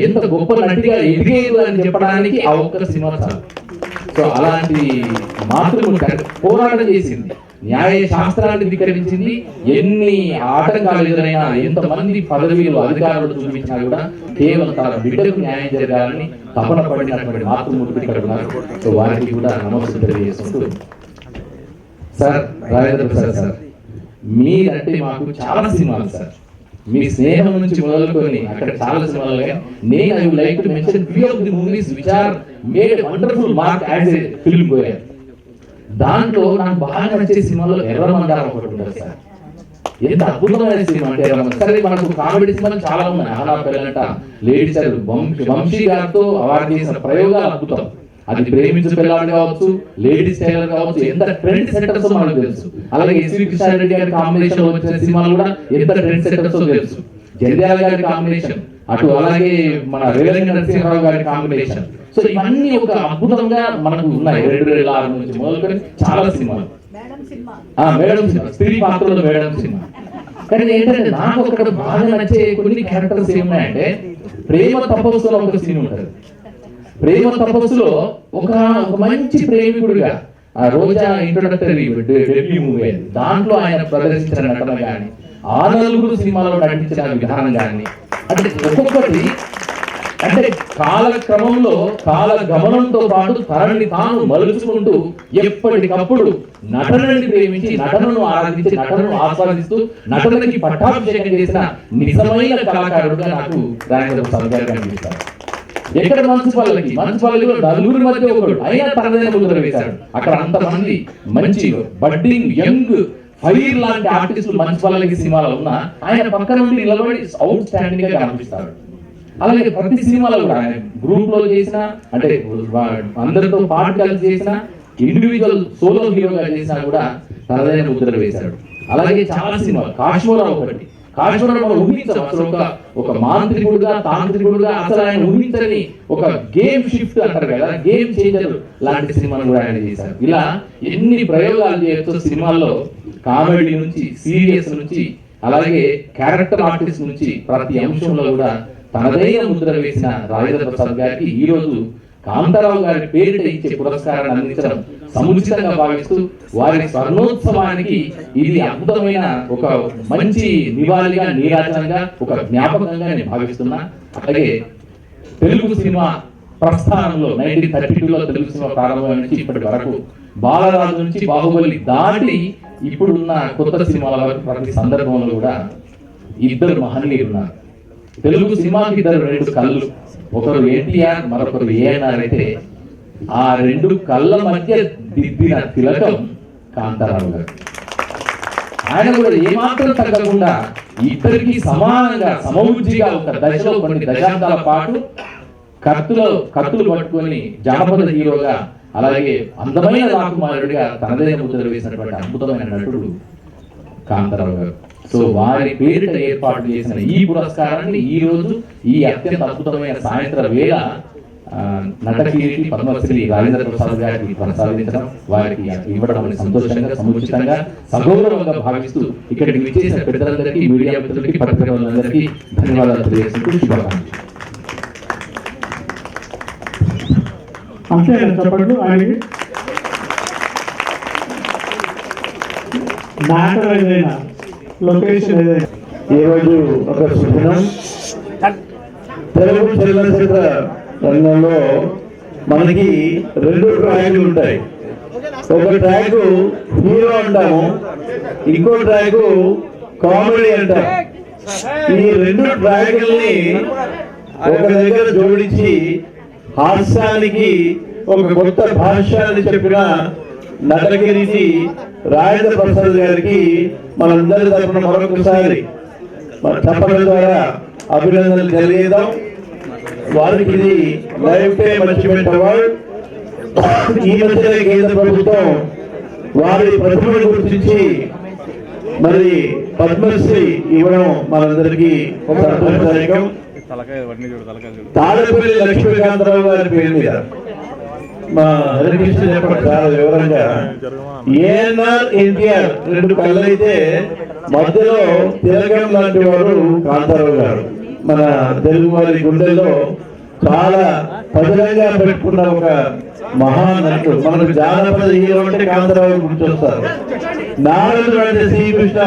ఎంత గొప్ప నటిగా ఎదిగేది అని చెప్పడానికి ఆ ఒక్క సినిమా చాలు. సో అలాంటి మాతృమూర్తి పోరాటం చేసింది, న్యాయ శాస్త్రాన్ని ధిక్కరించింది. ఎన్ని ఆటంకాలు ఎదురైనా, ఎంతమంది పదవీలు అధికారులు చూపించినా కూడా కేవలం తన బిడ్డకు న్యాయం జరగాలని తపన పడినటువంటి మాతృమూర్తి ఇక్కడ ఉన్నారు. సో వారికి కూడా నమస్కారం తెలియజేసుకుంటూ, సార్ రాజేంద్ర ప్రసాద్ సార్, మీరంటే మాకు చాలా సినిమాలు సార్. మీ స్నేహం నుంచి మొదలుకొని అక్కడ చాలా సినిమాలు. నేను I would like to mention few of the movies which are made wonderful mark as a filmgoer. దాంట్లో నాకు బాగా నచ్చే సినిమాలో ఎర్రమందారం ఒకటి ఉంటుంది సార్. ఎంత అద్భుతమైన సినిమా అంటే ఎర్రమందారం. సరే మనకు కామెడీ సినిమాలు చాలా ఉన్నాయి. ఆనా పెళ్ళంట, లేడీస్ వంశీ గారితో అవార్డు చేసిన ప్రయోగాలు అద్భుతం. అది ప్రేమించు పిల్లాడు కావచ్చు, లేడీస్ టైలర్ కావచ్చు, ఎంత ట్రెండ్ సెట్టర్స్ మనకు తెలుసు. అలాగే ఎస్వి కృష్ణారెడ్డి గారి కాంబినేషన్ వచ్చిన సినిమాలు కూడా ఎంత ట్రెండ్ సెట్టర్స్ తెలుసు. జంధ్యాల గారి కాంబినేషన్ అటు, అలాగే మన రేలంగి నరసింహరావు గారి కాంబినేషన్. సో ఇవన్నీ ఒక అద్భుతంగా మనకు ఉన్నాయి. 2006 నుంచి మొదలుకొని చాలా సినిమాలు. మేడం సినిమా, స్త్రీ పాత్రలో మేడం సినిమా. కానీ ఏంటంటే నాకు అక్కడ బాగా నచ్చే కొన్ని క్యారెక్టర్స్ ఏమున్నాయంటే, ప్రేమ తపస్సులో ఒక సీన్ ఉంటుంది. ప్రేమ తపస్సులో ఒక మంచి ప్రేమికుడిగా, ఆ రోజా ఇంట్రొడక్టరీ డెబ్యూ మూవీ, దాంట్లో ఆయన ప్రదర్శించిన నటన కానీ, ఆ 4 సినిమాలో నటించిన విధానం కానీ, అంటే ఒక్కొక్కటి అంటే కాలక్రమంలో, కాల గమనంతో పాటు తనని తాను మలుచుకుంటూ ఎప్పటికప్పుడు నటనని ప్రేమించి, నటనను ఆరాధించి, నటనను ఆస్వాదిస్తూ, నటనకి పట్టాభిషేకం చేసిన నిజమైన కళాకారుడుగా నాకు రాజేంద్ర ప్రసాద్ గారు కనిపిస్తారు. ఎక్కడ మంచుపల్లకి నలుగురి మధ్య ఒకడు అయినా తనదైన ముద్ర వేశాడు. అక్కడ అంతమంది మంచి బడ్డింగ్ యంగ్ ఫైర్ లాంటి ఆర్టిస్టులు మంచుపల్లకి సినిమాలో ఉన్నా ఆయన పక్క నుండి నిలబడి అవుట్ స్టాండింగ్ గా కనిపిస్తాడు. అలాగే ప్రతి సినిమాలో కూడా ఆయన గ్రూప్ లో చేసిన, అంటే అందరితో పాటు కలిసి చేసిన, ఇండివిజువల్ సోలో హీరోగా చేసినా కూడా తనదైన ముద్ర వేశాడు. అలాగే చాలా సినిమాలు, కాశ్మీరావు ఒకటి. కాశ్మీరావు మనం ఊహించాం అసలు ఒక మాంత్రికుడుగా, తాంత్రికుడుగా, అసలు ఆయన ఊహించని ఒక గేమ్ షిఫ్ట్ అంటారు కదా, గేమ్ చేంజర్ లాంటి సినిమాను కూడా ఆయన చేశారు. ఇలా ఎన్ని ప్రయోగాలు చేయొచ్చు సినిమాల్లో. కామెడీ నుంచి, సీరియస్ నుంచి, అలాగే క్యారెక్టర్ ఆర్టిస్ట్ నుంచి ప్రతి అంశంలో కూడా తనదైన ముద్ర వేసిన రాజేంద్ర ప్రసాద్ గారికి ఈ రోజు కాంతారావు గారి పేరిట ఇచ్చే పురస్కారాన్ని అందించడం సముచితంగా భావిస్తూ వారి స్వర్ణోత్సవానికి ఇది అద్భుతమైన ఒక మంచి నివాళిగా, నీరాజనంగా, ఒక జ్ఞాపకంగా నేను భావిస్తున్నా. అలాగే తెలుగు సినిమా ప్రస్థానంలో 1932లో తెలుగు సినిమా ప్రారంభం నుంచి ఇప్పటి వరకు బాలరాజు నుంచి బాహుబలి దాటి ఇప్పుడున్న కొత్త సినిమాల వరకు ప్రతి సందర్భంలో కూడా ఇద్దరు మహనీయులు ఉన్నారు. తెలుగు సినిమాకి ఇద్దరు రెండు కళ్ళు, ఒకరు ఎన్టీఆర్, మరొకరు ఏఎన్ఆర్ అయితే ఆ రెండు కళ్ళ మధ్య దిద్దిన తిలకం కాంతారావు గారు. ఆయన కూడా ఏమాత్రం తగ్గకుండా ఇద్దరికి సమానంగా సమవుజ్జిగా ఒక దశలో కొన్ని దశాబ్దాల పాటు కత్తులు పట్టుకొని జానపద హీరోగా, అలాగే అందమైన రాకుమారుడిగా తనదైన ముద్ర వేసినటువంటి అద్భుతమైన నటుడు కాంతారావు గారు. సో వారి పేరిట ఏర్పాటు చేసిన ఈ పురస్కారాన్ని ఈ రోజు ఈ అత్యంత అద్భుతమైన సాయంత్ర వేళ నటకీర్తి పద్మశ్రీ రాజేంద్ర ప్రసాద్ గారికి ప్రసాదించడం, వారికి ఇవ్వడం సంతోషంగా, సముచితంగా, సగౌరవంగా భావిస్తూ ఇక్కడికి విచ్చేసిన పెద్దలందరికీ, మీడియా మిత్రులకి, పత్రికలందరికీ ధన్యవాదాలు తెలియజేస్తూ శుభాకాంక్షలు. అంతే చెప్పండి. ఆయనకి మ్యాటర్ ఏదైనా, లొకేషన్ ఏదైనా, ఈరోజు ఒక శుభదినం. తెలుగు చలనచిత్ర రంగంలో మనకి రెండు ట్రాక్లు ఉంటాయి. ఒక ట్రాక్ హీరో అంటాము, ఇంకో ట్రాక్ కామెడీ అంటాం. ఈ రెండు ట్రాక్ల్ని ఒక దగ్గర జోడించి హాస్యానికి ఒక కొత్త భాష్యాన్ని చెప్పిన నటగిరికి రాజేంద్ర ప్రసాద్ గారికి మనందరి తరఫున మరొకసారి మన చప్పట్ల ద్వారా అభినందనలు తెలియజేద్దాం. వారికి ఇది లైఫ్ టైం అచీవ్మెంట్ అవార్డు. ఈ మధ్యనే కేంద్ర ప్రభుత్వం వారి ప్రతిభను గుర్తించి మరి పద్మశ్రీ ఇవ్వడం మనందరికీ ఒక సంతోషదాయకం. తాడపల్లి లక్ష్మీకాంతరావు గారి పేరు మీద మా హరికృష్ణ చెప్పడం చాలా వివరంగా, ఏఎన్ఆర్ ఎన్టీఆర్ రెండు కళ్ళైతే మధ్యలో తిలకం లాంటి వాడు కాంతారావు గారు. మన తెలుగు వారి గుండెల్లో చాలా పదిలంగా పెట్టుకున్న ఒక మహానటుడు. మనకు జానపద హీరో అంటే కాంతారావు గుర్తొస్తారు. నారదుడు అంటే శ్రీకృష్ణ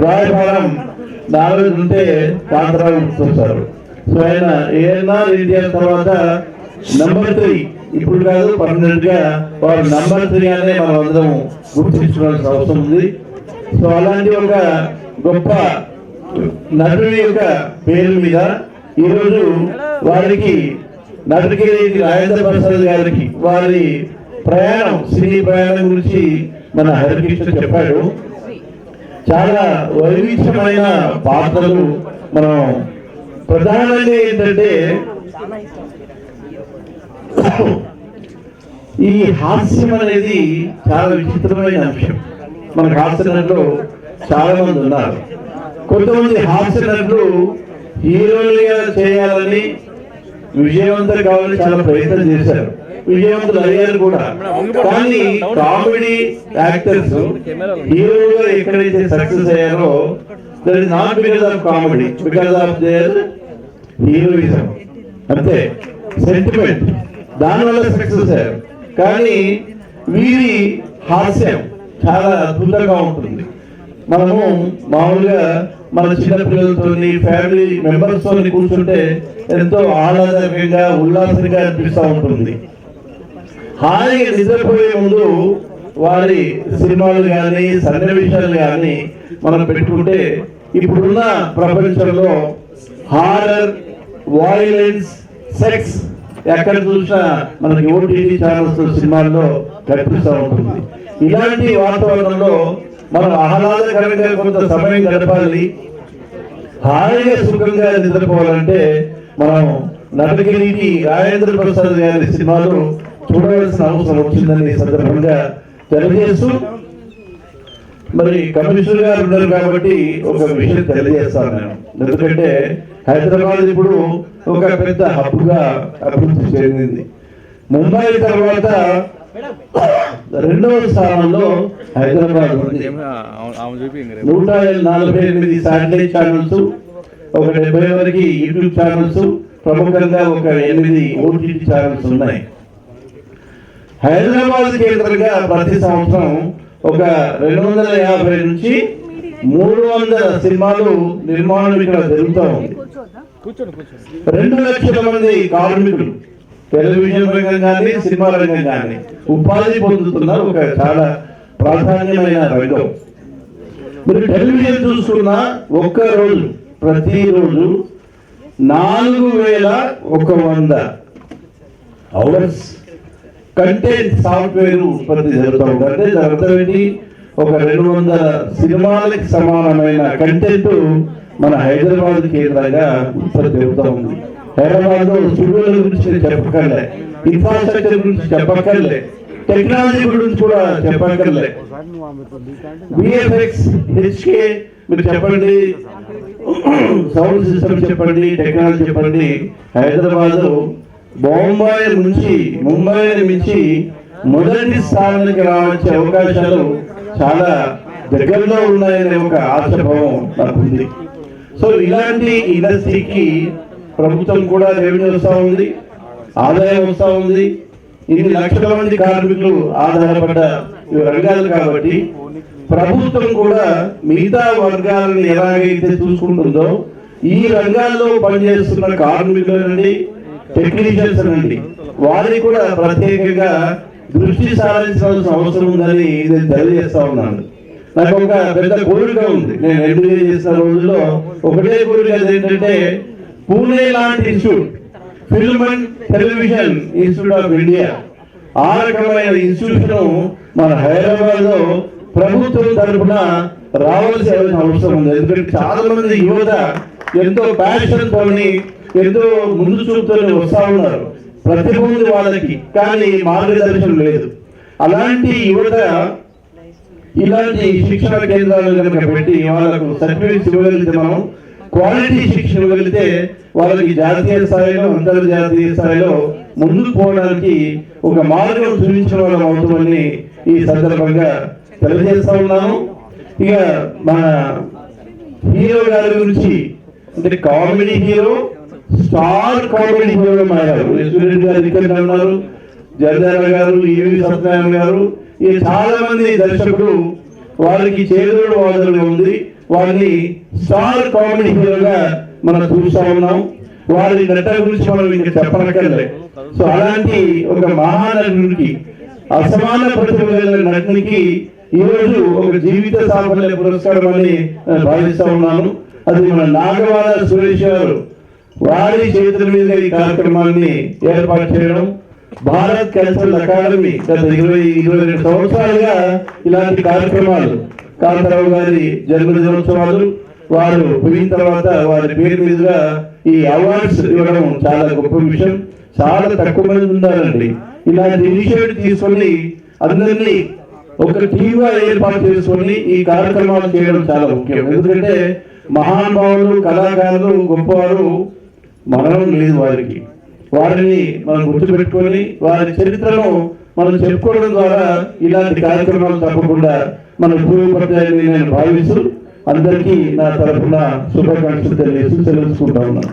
రాయభారం, నారదుడు అంటే కాంతారావు గుర్తొస్తారు. సో ఆయన ఏఎన్ఆర్ ఎన్టీఆర్ తర్వాత నంబర్ 3, ఇప్పుడు కాదు పర్మనెంట్ గా వారు నంబర్ 3 అనే మనం అందరం గుర్తించుకోవాల్సిన అవసరం ఉంది. సో అలాంటి ఒక గొప్ప నటుడి యొక్క పేరు మీద ఈరోజు వారికి నటకిరీటి రాజేంద్ర ప్రసాద్ గారికి వారి ప్రయాణం, సినీ ప్రయాణం గురించి మన హరికృష్ణ చెప్పాడు. చాలా వైవిధ్యమైన పాత్రలు. మనం ప్రధానంగా ఏంటంటే ఈ హాస్యం అనేది చాలా విచిత్రమైన అంశం. మనకు హాస్య నటులు చాలా మంది ఉన్నారు. కొంతమంది హాస్య నటులు హీరోలుగా చేయాలని, విజయవంతులు కావాలని చాలా ప్రయత్నం చేశారు, విజయవంతులు అయ్యారు కూడా. కానీ కామెడీ యాక్టర్స్ హీరోగా ఎక్కడైతే సక్సెస్ అయ్యారో that is not because of comedy, because of their heroism. అంతే, సెంటిమెంట్, దానివల్ల సక్సెస్ అయ్యారు. కానీ వీరి హాస్యం చాలా అద్భుతంగా ఉంటుంది. మనము మామూలుగా మన చిన్న పిల్లలతో, ఫ్యామిలీ మెంబర్స్ తో కూర్చుంటే ఎంతో ఆహ్లాదకరంగా, ఉల్లాసంగా అనిపిస్తూ ఉంటుంది. హాయిగా నిద్రపోయే ముందు వారి సినిమాలు కానీ, సన్నివేశాలు కానీ మనం పెట్టుకుంటే ఇప్పుడున్న ప్రపంచంలో హారర్, వైలెన్స్, సెక్స్ ఎక్కడ చూసినా మనకి ఓటీటీ ఛానల్స్, సినిమాల్లో కనిపిస్తూ ఉంటుంది. ఇలాంటి వాతావరణంలో మనం ఆహ్లాదకరంగా కొంత సమయం గడపాలి, హాయిగా సుఖంగా నిద్రపోవాలంటే మనం నటకిరీటి రాజేంద్ర ప్రసాద్ గారి సినిమాలు చూడవలసిన అవసరం వచ్చిందని సందర్భంగా తెలియజేస్తూ, మరి కమిషనర్ గారు ఉన్నారు కాబట్టి ఒక విషయం తెలియజేస్తాను నేను. ఎందుకంటే హైదరాబాద్ ఇప్పుడు ఒక పెద్ద హబ్ గా అభివృద్ధి చెందింది. ముంబై తర్వాత 2వ స్థానంలో హైదరాబాద్ ఉంది. 148 శాటిలైట్ ఛానల్స్, ఒక 70 వరకు యూట్యూబ్ ఛానల్స్, ప్రముఖంగా ఒక 8 ఓటీటీ ఛానల్స్ ఉన్నాయి. హైదరాబాద్ కేంద్రంగా ప్రతి సంవత్సరం ఒక 250 నుంచి 300 సినిమాలు నిర్మాణం ఇక్కడ జరుగుతూ ఉంది. 2 లక్షల మంది కార్మికులు టెలివిజన్ రంగం కానీ సినిమా రంగం కానీ ఉపాధి పొందుతున్న ఒక చాలా ప్రాధాన్యమైన రంగం. మీరు టెలివిజన్ చూసుకున్న ఒక్క రోజు ప్రతిరోజు 4100 అవర్స్ కంటెంట్ సాఫ్ట్వేర్ ఉత్పత్తి జరుగుతూ ఉంటుంది. అంటే జరుగుతుంది ఒక 200 సినిమాలకు సమానమైన కంటెంట్ మన హైదరాబాద్ కేంద్రంగా ఉత్పత్తి అవుతూ ఉంది. హైదరాబాద్ లో స్టూడియోల గురించి చెప్పక్కర్లే, ఇన్ఫ్రాస్ట్రక్చర్ గురించి చెప్పక్కర్లే, టెక్నాలజీ గురించి కూడా చెప్పక్కర్లే. విఎఫ్ఎక్స్, హెచ్కే మీరు చెప్పండి, సౌండ్ సిస్టమ్ చెప్పండి, టెక్నాలజీ చెప్పండి. హైదరాబాద్ బొంబాయి నుంచి ముంబై నుంచి మొదటి స్థానానికి రావచ్చే అవకాశాలు చాలా దగ్గరలో ఉన్నాయనే ఒక ఆశాభావం నాకు ఉంది. సో ఇలాంటి ఇండస్ట్రీకి ప్రభుత్వం కూడా రెవెన్యూ వస్తూ ఉంది, ఆదాయం వస్తూ ఉంది. ఇన్ని లక్షల మంది కార్మికులు ఆధారపడ్డ రంగాలు కాబట్టి ప్రభుత్వం కూడా మిగతా వర్గాలను ఎలాగైతే చూసుకుంటుందో ఈ రంగాల్లో పనిచేస్తున్న కార్మికుల నుండి టెక్నీషియన్స్ నుండి వారికి కూడా ప్రత్యేకంగా దృష్టి సారించాల్సిన అవసరం ఉందని నేను తెలియజేస్తా ఉన్నాను. నాకు ఒక పెద్ద కోరిక ఉంది. నేను ఎంబీఏ చేసిన రోజుల్లో ఒకటే కోరిక ఏంటంటే పూణే లాంటి institute, film and television institute of India, ఆ రకమైన ఇన్స్టిట్యూషన్ మన హైదరాబాద్ లో ప్రభుత్వం తరఫున రావాల్సిన అవసరం ఉంది. ఎందుకంటే చాలా మంది యువత ఎంతో ప్యాషన్ తోని ఎంతో ముందు చూపుతోనే వస్తా ఉన్నారు. ప్రతిభ ఉంది వాళ్ళకి, కానీ మార్గదర్శనం లేదు. అలాంటి యువత ఇలాంటి శిక్షణ కేంద్రాలు కనుక పెట్టి వాళ్ళకు సర్టిఫికేట్స్ ఇవ్వగలిగితే, మనం క్వాలిటీ శిక్షణ ఇవ్వగలిగితే వాళ్ళకి జాతీయ స్థాయిలో అంతర్జాతీయ స్థాయిలో ముందుకు పోవడానికి ఒక మార్గం చూపించిన వాళ్ళం అవుతుందని ఈ సందర్భంగా తెలియజేస్తా ఉన్నాను. ఇక మన హీరో గారి గురించి అంటే comedy hero, star comedy hero మారారు. రెడ్డి గారు ఇక్కడ ఉన్నారు, జయదేవ గారు, ఈవి సత్యనారాయణ గారు, ఈ చాలా మంది దర్శకులు వారికి చేదుడు వాదనగా ఉంది. వారిని స్టార్ కామెడీ హీరోగా మనం చూస్తా ఉన్నాం. వారి నట గురించి మనం ఇంకా చెప్పనక్కర్లే. సో అలాంటి ఒక మహానటుడికి, అసమాన ప్రతిభ నటునికి ఈ రోజు ఒక జీవిత సాఫల్య పురస్కారం అని భావిస్తా ఉన్నాను. అది మన నాగవాడ సురేష్ గారు వారి చేతుల మీద ఈ కార్యక్రమాన్ని ఏర్పాటు చేయడం. భారత్ కల్చరల్ అకాడమీ గత 22 సంవత్సరాలుగా ఇలాంటి కార్యక్రమాలు, కాంతారావు గారి జన్మదినోత్సవాలు వారు పోయిన తర్వాత వారి పేరు మీదుగా ఈ అవార్డ్స్ ఇవ్వడం చాలా గొప్ప విషయం. చాలా తక్కువ మంది ఉన్నారండి ఇలాంటి ఇనిషియేటివ్ తీసుకొని అందరినీ ఒక టీమ్గా ఏర్పాటు చేసుకొని ఈ కార్యక్రమాలు చేయడం చాలా ముఖ్యం. ఎందుకంటే మహానుభావులు, కళాకారులు, గొప్పవారు మరణం లేదు వారికి. వారిని మనం గుర్తుపెట్టుకొని వారి చరిత్రను మనం చెప్పుకోవడం ద్వారా ఇలాంటి కార్యక్రమాలు తప్పకుండా మనం ఉపయోగపడతాయని నేను భావిస్తూ అందరికీ నా తరఫున శుభాకాంక్షలు తెలియజేస్తూ సెలవుకుంటా ఉన్నాను.